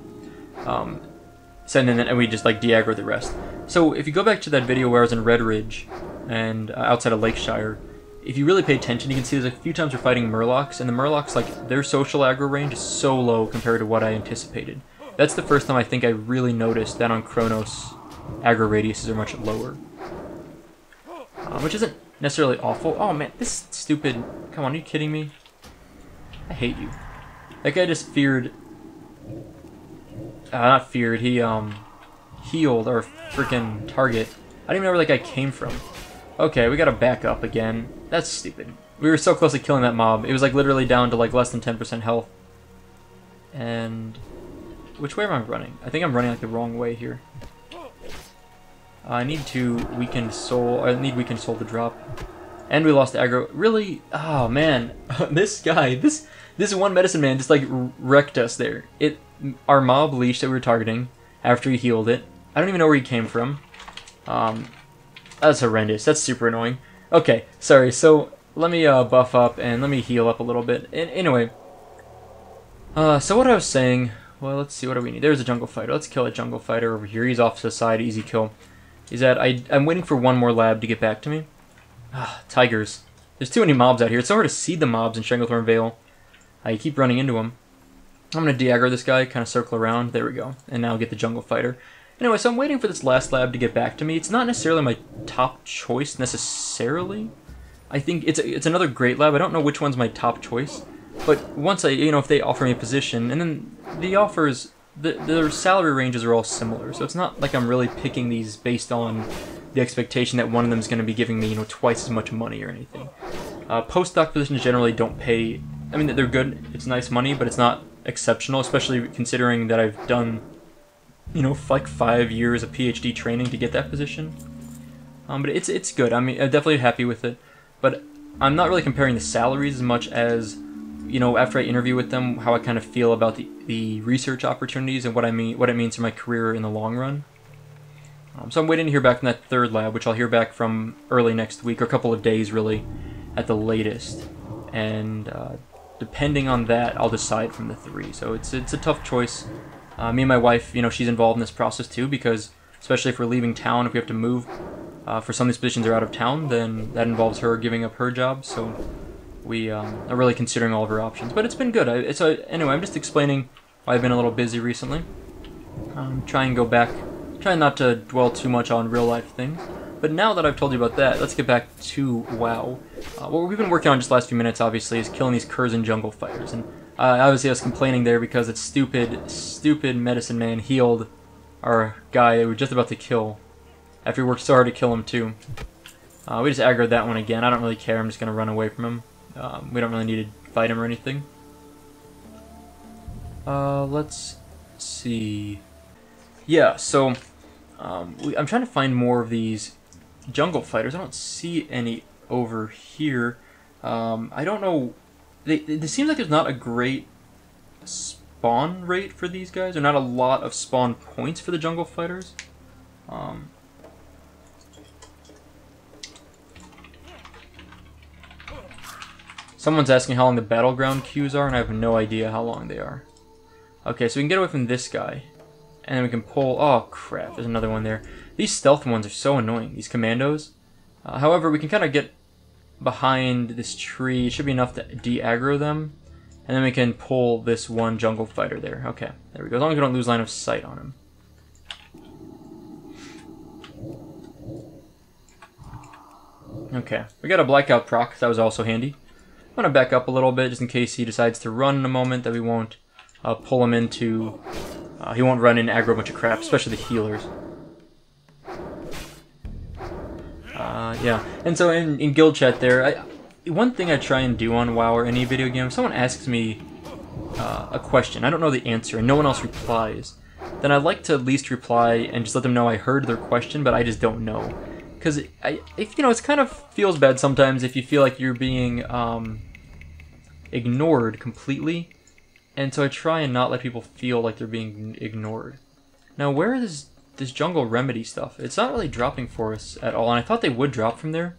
And we just like de-aggro the rest. So if you go back to that video where I was in Red Ridge and outside of Lakeshire, if you really pay attention, you can see there's a few times we're fighting Murlocs, and the Murlocs, like, their social aggro range is so low compared to what I anticipated. That's the first time I think I really noticed that on Chronos, aggro radiuses are much lower. Which isn't necessarily awful. Oh man, this stupid... Come on, are you kidding me? I hate you. That guy just feared... not feared, he healed our freaking target. I don't even know where that guy came from. Okay, we gotta back up again. That's stupid. We were so close to killing that mob. It was like literally down to like less than 10% health. And... which way am I running? I think I'm running like the wrong way here. I need to weakened soul. I need weakened soul to drop. And we lost aggro. Really? Oh man, this guy, this one medicine man just like wrecked us there. Our mob leash that we were targeting after he healed it. I don't even know where he came from. That's horrendous. That's super annoying. Okay, sorry. So let me buff up and let me heal up a little bit. Anyway, so what I was saying. Well, let's see. What do we need? There's a jungle fighter. Let's kill a jungle fighter over here. He's off to the side. Easy kill. Is that I'm waiting for one more lab to get back to me. Tigers. There's too many mobs out here. It's so hard to see the mobs in Stranglethorn Vale. I keep running into them. I'm going to de-aggro this guy, kind of circle around. There we go. And now get the jungle fighter. Anyway, so I'm waiting for this last lab to get back to me. It's not necessarily my top choice, necessarily. I think it's another great lab. I don't know which one's my top choice. But once if they offer me a position, and then the offers, their salary ranges are all similar. So it's not like I'm really picking these based on the expectation that one of them is going to be giving me, twice as much money or anything. Postdoc positions generally don't pay. I mean, they're good. It's nice money, but it's not exceptional, especially considering that I've done, like 5 years of PhD training to get that position. But it's good. I mean, I'm definitely happy with it. But I'm not really comparing the salaries as much as, after I interview with them, how I kind of feel about the research opportunities and what it means for my career in the long run. So I'm waiting to hear back from that third lab, which I'll hear back from early next week, or a couple of days really, at the latest. And depending on that, I'll decide from the 3. So it's a tough choice. Me and my wife, she's involved in this process too, because especially if we're leaving town, if we have to move, for some of these positions are out of town, then that involves her giving up her job. So we are really considering all of our options. But it's been good. Anyway, I'm just explaining why I've been a little busy recently. Trying not to dwell too much on real life things. But now that I've told you about that, let's get back to WoW. What we've been working on just the last few minutes, obviously, is killing these Curzon jungle fighters. And obviously I was complaining there because that stupid medicine man healed our guy that we were just about to kill. After we worked so hard to kill him too. We just aggroed that one again. I don't really care. I'm just going to run away from him. We don't really need to fight him or anything. Let's see. Yeah, so I'm trying to find more of these jungle fighters. I don't see any over here. I don't know. It seems like there's not a great spawn rate for these guys, or not a lot of spawn points for the jungle fighters. Someone's asking how long the battleground queues are, and I have no idea how long they are. Okay, so we can get away from this guy. And then we can pull... Oh, crap. There's another one there. These stealth ones are so annoying. These commandos. However, we can kind of get behind this tree. It should be enough to de-aggro them. And then we can pull this one jungle fighter there. Okay, there we go. As long as we don't lose line of sight on him. Okay, we got a blackout proc. That was also handy. I'm going to back up a little bit just in case he decides to run in a moment, that we won't pull him into... he won't run in and aggro a bunch of crap, especially the healers. Yeah, and so in guild chat there, one thing I try and do on WoW or any video game, if someone asks me a question, I don't know the answer, and no one else replies, then I like to at least reply and just let them know I heard their question, but I just don't know. Because, it kind of feels bad sometimes if you feel like you're being ignored completely. And so I try and not let people feel like they're being ignored. Now, where is this jungle remedy stuff? It's not really dropping for us at all, and I thought they would drop from there.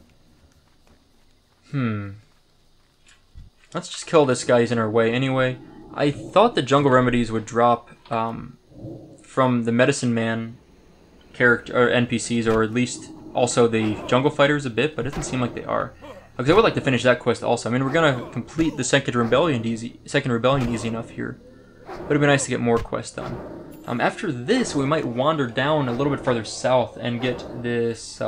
Let's just kill this guy, he's in our way anyway. I thought the jungle remedies would drop from the medicine man character, or NPCs, or at least also the jungle fighters a bit, but it doesn't seem like they are. Because I would like to finish that quest also. I mean, we're gonna complete the second rebellion easy enough here, but it'd be nice to get more quests done. After this, we might wander down a little bit farther south and get this.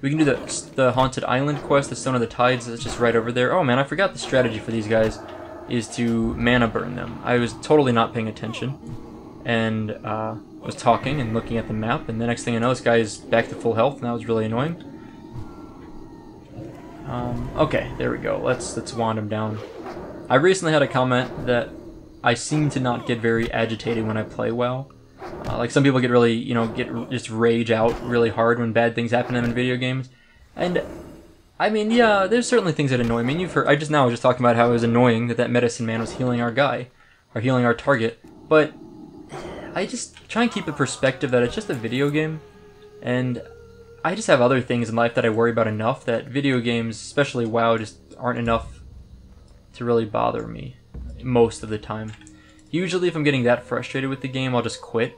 We can do the Haunted Island quest, the Stone of the Tides. That's just right over there. Oh man, I forgot the strategy for these guys is to mana burn them. I was totally not paying attention, and was talking and looking at the map, and the next thing I know, this guy is back to full health, and that was really annoying. Okay, there we go. Let's wand him down. I recently had a comment that I seem to not get very agitated when I play WoW. Like some people get really, just rage out really hard when bad things happen to them in video games. And I mean, yeah, there's certainly things that annoy me. And you've heard, I was just talking about how it was annoying that medicine man was healing our guy, or healing our target. But I just try and keep the perspective that it's just a video game, and I just have other things in life that I worry about enough that video games, especially WoW, just aren't enough to really bother me most of the time. Usually if I'm getting that frustrated with the game, I'll just quit.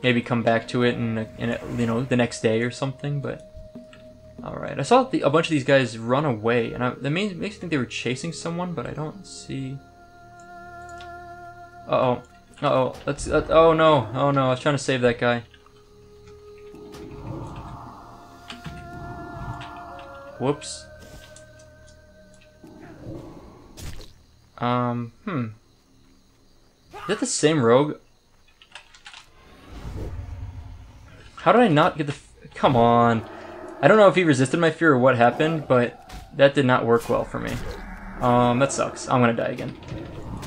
Maybe come back to it in the next day or something, but... Alright, I saw a bunch of these guys run away, and that makes me think they were chasing someone, but I don't see... Uh-oh. Uh-oh, let's, oh no, I was trying to save that guy. Whoops. Is that the same rogue? How did I not get the... Come on. I don't know if he resisted my fear or what happened, but that did not work well for me. That sucks. I'm gonna die again.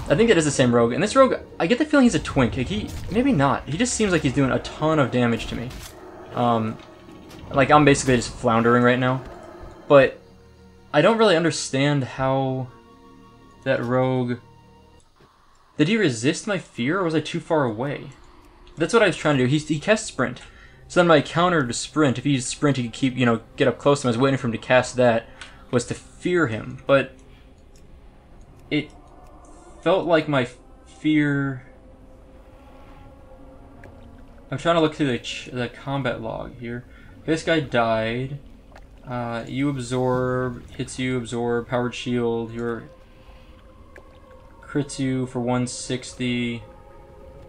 I think it is the same rogue. And this rogue, I get the feeling he's a twink. Like maybe not. He just seems like he's doing a ton of damage to me. Like I'm basically just floundering right now. But I don't really understand how that rogue... Did he resist my fear, or was I too far away? That's what I was trying to do. He cast sprint. So then my counter to sprint, if he used sprint, he could keep, you know, get up close to him. I was waiting for him to cast that, was to fear him. But it felt like my fear... I'm trying to look through the combat log here. This guy died. You absorb, hits you, absorb, powered shield, your crits you for 160.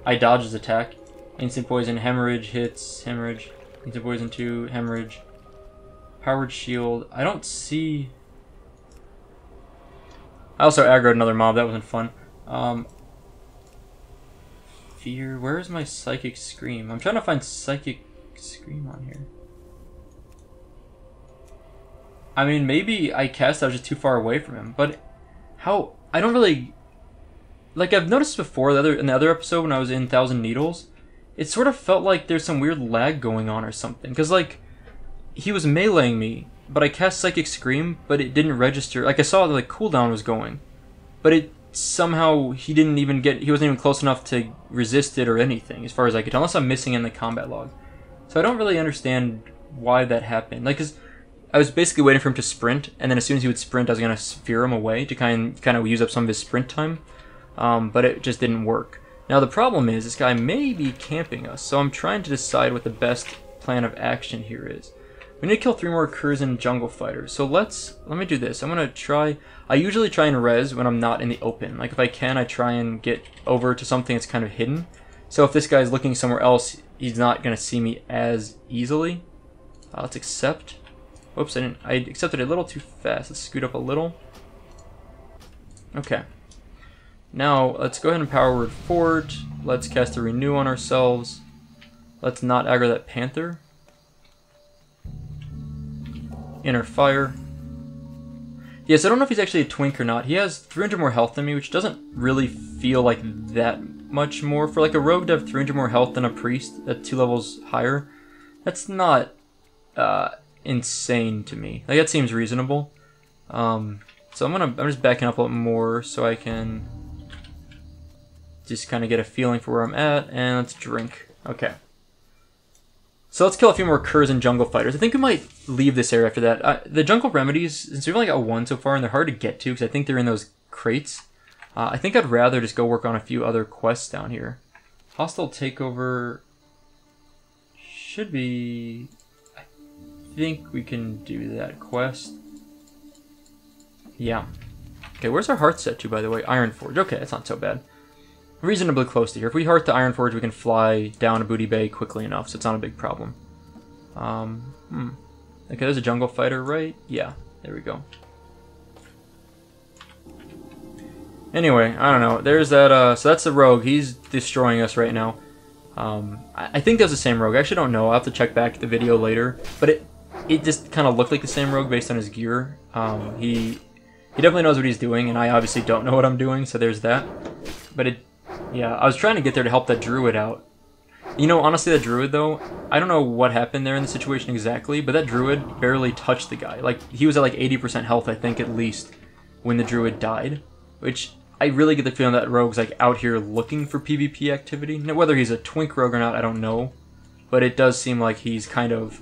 I dodge his attack. Instant poison, hemorrhage hits, hemorrhage. Instant poison 2, hemorrhage. Powered shield. I don't see... I also aggroed another mob, that wasn't fun. Fear, where's my psychic scream? I'm trying to find psychic scream on here. I mean, maybe I cast, I was just too far away from him, but how... I don't really... Like, I've noticed before, in the other episode when I was in Thousand Needles, it sort of felt like there's some weird lag going on or something. Because, like, he was meleeing me, but I cast Psychic Scream, but it didn't register. Like, I saw the cooldown was going, but it somehow, he wasn't even close enough to resist it or anything, as far as I could tell, unless I'm missing in the combat log. So I don't really understand why that happened. Like, 'cause I was basically waiting for him to sprint, and then as soon as he would sprint, I was going to fear him away to kind of use up some of his sprint time. But it just didn't work. Now the problem is, this guy may be camping us, so I'm trying to decide what the best plan of action here is. We need to kill 3 more Curzon jungle fighters, so let me do this. I'm going to try, I usually try and res when I'm not in the open. Like if I can, I try and get over to something that's kind of hidden. So if this guy's looking somewhere else, he's not going to see me as easily. Let's accept. Whoops, I accepted it a little too fast. Let's scoot up a little. Okay. Now, let's go ahead and power word fort. Let's cast a renew on ourselves. Let's not aggro that panther. Inner fire. Yes, I don't know if he's actually a twink or not. He has 300 more health than me, which doesn't really feel like that much more. For like a rogue to have 300 more health than a priest at 2 levels higher, that's not insane to me. Like that seems reasonable. So I'm just backing up a little more so I can just kind of get a feeling for where I'm at, and let's drink. Okay. So let's kill a few more Curzon jungle fighters. I think we might leave this area after that. The jungle remedies, since we've only got 1 so far, and they're hard to get to, because I think they're in those crates, I think I'd rather just go work on a few other quests down here. Hostile takeover should be... I think we can do that quest. Yeah. Okay, where's our heart set to, by the way? Ironforge. Okay, that's not so bad. Reasonably close to here. If we heart the Ironforge, we can fly down to Booty Bay quickly enough, so it's not a big problem. Okay, there's a jungle fighter, right? Yeah, there we go. Anyway, I don't know. There's that, so that's the rogue. He's destroying us right now. I think that's the same rogue. I actually don't know. I'll have to check back the video later. But it just kind of looked like the same rogue based on his gear. He definitely knows what he's doing, and I obviously don't know what I'm doing, so there's that. But yeah, I was trying to get there to help that druid out. You know, honestly, that druid, though, I don't know what happened there in the situation exactly, but that druid barely touched the guy. Like, he was at like 80% health, I think, at least, when the druid died. Which, I really get the feeling that rogue's like out here looking for PvP activity. Now, whether he's a twink rogue or not, I don't know. But it does seem like he's kind of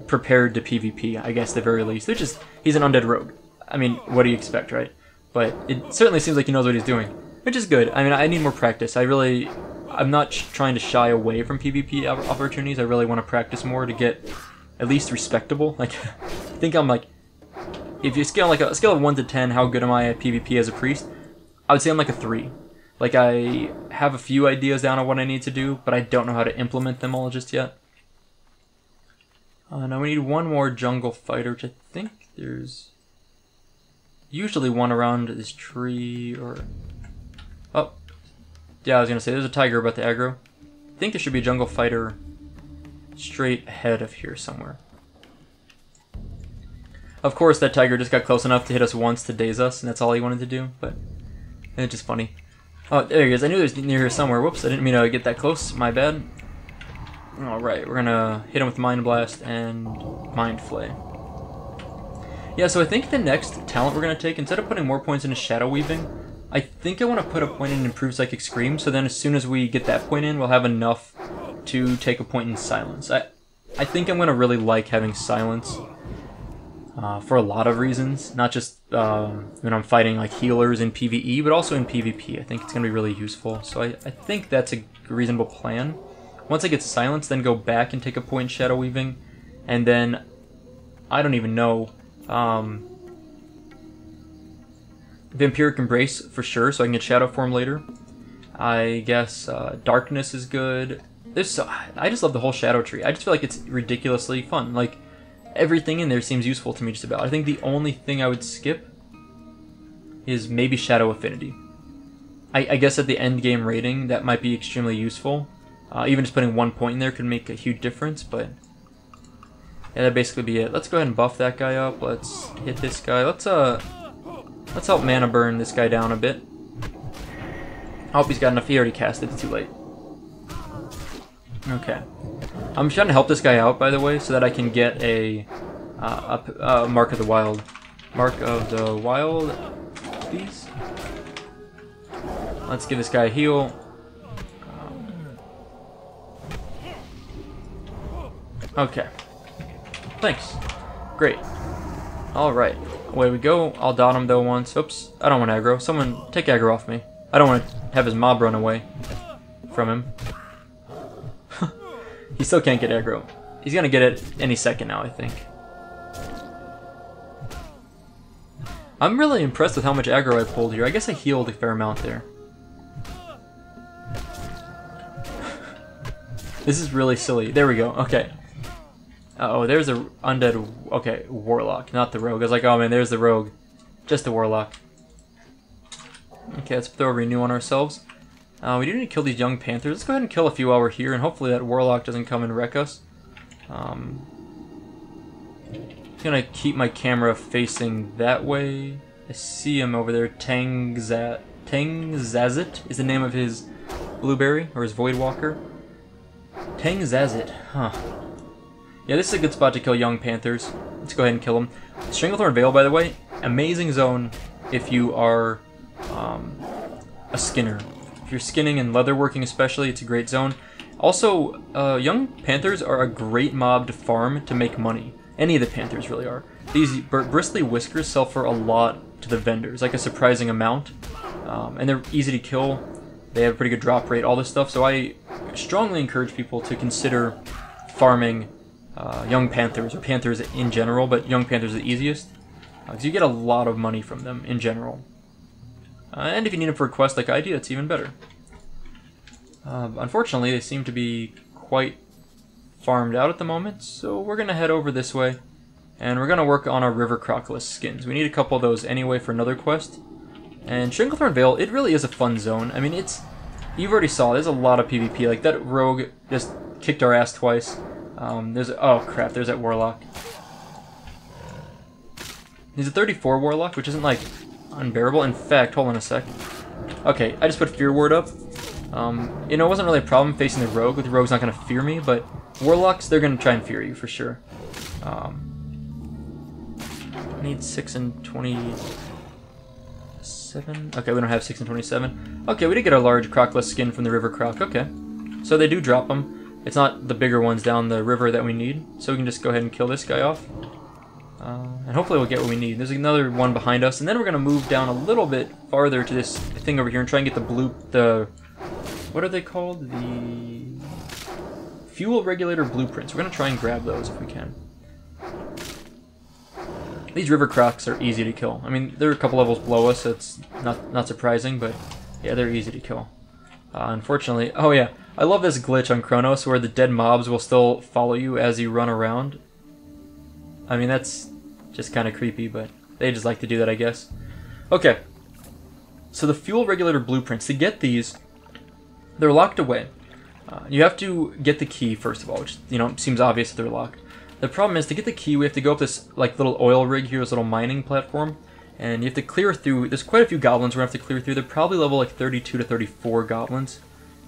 prepared to PvP, I guess, at the very least. Which is, he's an undead rogue. I mean, what do you expect, right? But it certainly seems like he knows what he's doing, which is good. I mean, I need more practice. I'm not trying to shy away from PvP opportunities. I really want to practice more to get at least respectable. Like, I think I'm like, if you scale like a scale of 1 to 10, how good am I at PvP as a priest? I would say I'm like a 3. Like, I have a few ideas down on what I need to do, but I don't know how to implement them all just yet. Now we need one more jungle fighter, which I think there's usually one around this tree, or... Oh. Yeah, I was gonna say, there's a tiger about to aggro. I think there should be a jungle fighter straight ahead of here somewhere. Of course, that tiger just got close enough to hit us once to daze us, and that's all he wanted to do, but it's just funny. Oh, there he is. I knew he was near here somewhere. Whoops, I didn't mean to get that close. My bad. Alright, we're gonna hit him with Mind Blast and Mind Flay. Yeah, so I think the next talent we're gonna take, instead of putting more points into Shadow Weaving, I think I want to put a point in Improved Psychic Scream, so then as soon as we get that point in, we'll have enough to take a point in Silence. I think I'm gonna really like having Silence. For a lot of reasons, not just when I'm fighting like healers in PvE, but also in PvP. I think it's going to be really useful, so I think that's a reasonable plan. Once I get Silence, then go back and take a point in Shadow Weaving, and then, I don't even know, Vampiric Embrace for sure, so I can get Shadow Form later. I guess Darkness is good. I just love the whole Shadow Tree. I just feel like it's ridiculously fun. Like, everything in there seems useful to me just about. I think the only thing I would skip is maybe Shadow Affinity. I guess at the end game rating that might be extremely useful. Even just putting 1 point in there could make a huge difference, but yeah, that'd basically be it. Let's go ahead and buff that guy up. Let's hit this guy. Let's help mana burn this guy down a bit. I hope he's got enough. He already cast it. It's too late. Okay. I'm trying to help this guy out, by the way, so that I can get a Mark of the Wild. Mark of the Wild, please. Let's give this guy a heal. Okay. Thanks. Great. Alright. Away we go. I'll dot him, though, once. Oops. I don't want aggro. Someone take aggro off me. I don't want to have his mob run away from him. He still can't get aggro. He's gonna get it any second now, I think. I'm really impressed with how much aggro I pulled here. I guess I healed a fair amount there. This is really silly. There we go. Okay. Uh-oh, there's a undead... Okay, Warlock, not the Rogue. I was like, oh man, there's the Rogue. Just the Warlock. Okay, let's throw a Renew on ourselves. We do need to kill these young panthers. Let's go ahead and kill a few while we're here, and hopefully that Warlock doesn't come and wreck us. I'm gonna keep my camera facing that way. I see him over there. Tangzazit is the name of his blueberry, or his Voidwalker. Tangzazit, huh. Yeah, this is a good spot to kill young panthers. Let's go ahead and kill him. Stranglethorn Veil, by the way, amazing zone if you are a skinner. If you're skinning and leatherworking especially, it's a great zone. Also, young panthers are a great mob to farm to make money. Any of the panthers really are. These bristly whiskers sell for a lot to the vendors, like a surprising amount. And they're easy to kill. They have a pretty good drop rate, all this stuff. So I strongly encourage people to consider farming young panthers, or panthers in general, but young panthers are the easiest. Because you get a lot of money from them in general. And if you need them for a quest like I do, it's even better. Unfortunately, they seem to be quite farmed out at the moment, so we're going to head over this way, and we're going to work on our River Crocodile skins. We need a couple of those anyway for another quest. And Stranglethorn Veil, it really is a fun zone. I mean, you've already saw, there's a lot of PvP. Like, that Rogue just kicked our ass twice. Oh crap, there's that Warlock. He's a 34 Warlock, which isn't, like, unbearable. In fact, hold on a sec. Okay, I just put Fear Ward up. You know, it wasn't really a problem facing the Rogue. The Rogue's not going to fear me, but Warlocks, they're going to try and fear you, for sure. I need 6 and 27. Okay, we don't have 6 and 27. Okay, we did get a large Crocodile skin from the River Croc. Okay. So they do drop them. It's not the bigger ones down the river that we need, so we can just go ahead and kill this guy off. And hopefully we'll get what we need. There's another one behind us, and then we're going to move down a little bit farther to this thing over here and try and get the what are they called? The fuel regulator blueprints. We're going to try and grab those if we can. These river crocs are easy to kill. I mean, they're a couple levels below us, so it's not surprising, but Yeah, they're easy to kill. Unfortunately, oh yeah, I love this glitch on Chronos where the dead mobs will still follow you as you run around. I mean, that's just kind of creepy, but they just like to do that, I guess. Okay, so the fuel regulator blueprints, to get these, they're locked away. You have to get the key, first of all, which, you know, seems obvious that they're locked. The problem is, to get the key, we have to go up this, like, little oil rig here, this little mining platform, and you have to clear through, there's quite a few goblins we're going to have to clear through. They're probably level, like, 32 to 34 goblins.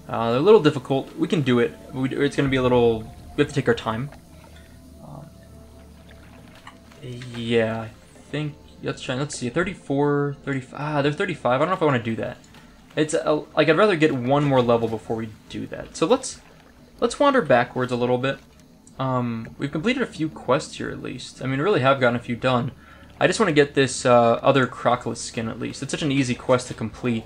They're a little difficult. We can do it. It's going to be a little, we have to take our time. Yeah, I think, let's see, 34, 35, they're 35, I don't know if I want to do that. It's, like, I'd rather get one more level before we do that. So let's wander backwards a little bit. We've completed a few quests here, at least. I mean, we really have gotten a few done. I just want to get this, other Crocolisk skin, at least. It's such an easy quest to complete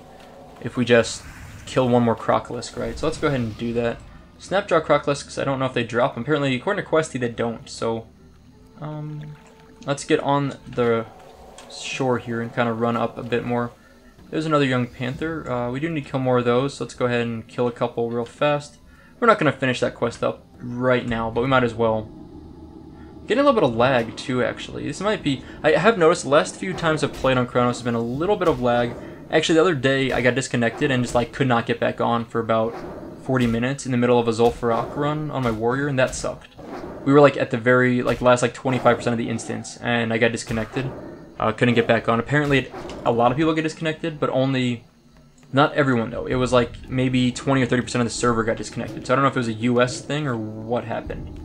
if we just kill one more Crocolisk, right? So let's go ahead and do that. Snapjaw Crocolisks, I don't know if they drop them. Apparently, according to Questy, they don't, so... let's get on the shore here and kind of run up a bit more. There's another young panther. We do need to kill more of those, so let's go ahead and kill a couple real fast. We're not going to finish that quest up right now, but we might as well. Getting a little bit of lag, too, actually. This might be... I have noticed the last few times I've played on Chronos has been a little bit of lag. Actually, the other day, I got disconnected and just, like, could not get back on for about 40 minutes in the middle of a Zul'Farrak run on my warrior, and that sucked. We were, like, at the very, like, last, like, 25% of the instance, and I got disconnected. Couldn't get back on. Apparently, a lot of people get disconnected, but only... Not everyone, though. It was, like, maybe 20 or 30% of the server got disconnected. So I don't know if it was a US thing or what happened.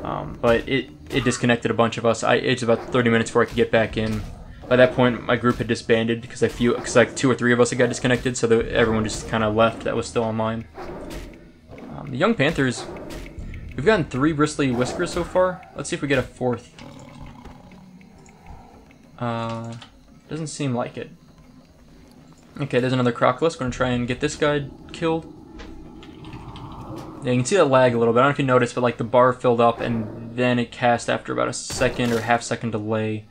But it disconnected a bunch of us. It was about 30 minutes before I could get back in. By that point, my group had disbanded because like 2 or 3 of us had got disconnected, so everyone just kind of left that was still online. The young panthers... We've gotten 3 bristly whiskers so far. Let's see if we get a 4th. Doesn't seem like it. Okay, there's another Crocolisk. We're going to try and get this guy killed. Yeah, you can see that lag a little bit. I don't know if you noticed, but like the bar filled up and then it cast after about a second or half-second delay.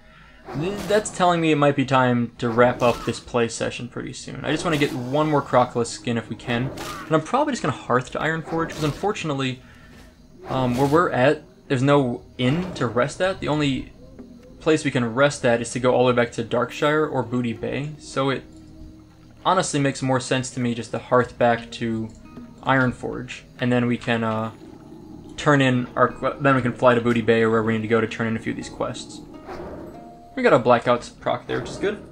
That's telling me it might be time to wrap up this play session pretty soon. I just want to get one more Crocolisk skin if we can. And I'm probably just going to Hearth to Ironforge, because unfortunately, where we're at, there's no inn to rest at. The only place we can rest at is to go all the way back to Darkshire or Booty Bay. So it honestly makes more sense to me just to Hearth back to Ironforge, and then we can turn in our... Then we can fly to Booty Bay or wherever we need to go to turn in a few of these quests. We got a Blackouts proc there, which is good.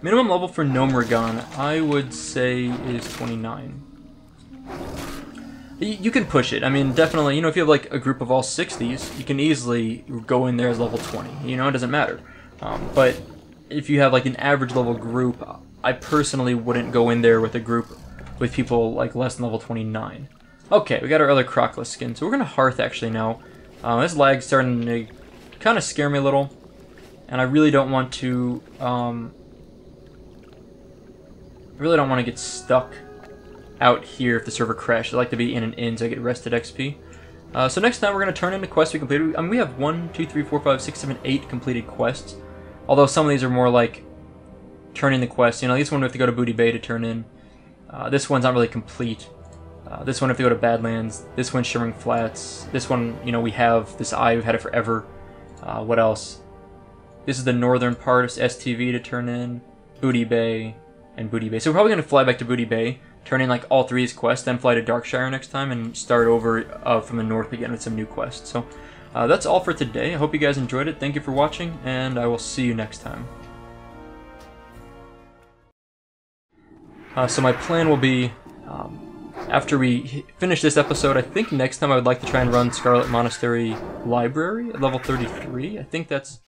Minimum level for Gnomeregan, I would say, is 29. You can push it. I mean, definitely, you know, if you have like a group of all 60s, you can easily go in there as level 20. You know, it doesn't matter. But if you have like an average level group, I personally wouldn't go in there with a group with people like less than level 29. Okay, we got our other Crocolisk skin, so we're gonna Hearth actually now. This lag's starting to kind of scare me a little, and I really don't want to. Get stuck out here if the server crashes. I like to be in an inn so I get rested XP. So next time we're gonna turn into quests we completed. I mean, we have 1, 2, 3, 4, 5, 6, 7, 8 completed quests. Although some of these are more like turning the quests. You know, this one we have to go to Booty Bay to turn in. This one's not really complete. This one we have to go to Badlands. This one's Shimmering Flats. This one, you know, we have this eye. We've had it forever. What else? This is the northern part of STV to turn in. Booty Bay and Booty Bay. So we're probably going to fly back to Booty Bay, turn in like all 3 of these quests, then fly to Darkshire next time and start over from the north again with some new quests. So that's all for today. I hope you guys enjoyed it. Thank you for watching, and I will see you next time. So my plan will be, after we finish this episode, I think next time I would like to try and run Scarlet Monastery Library at level 33. I think that's...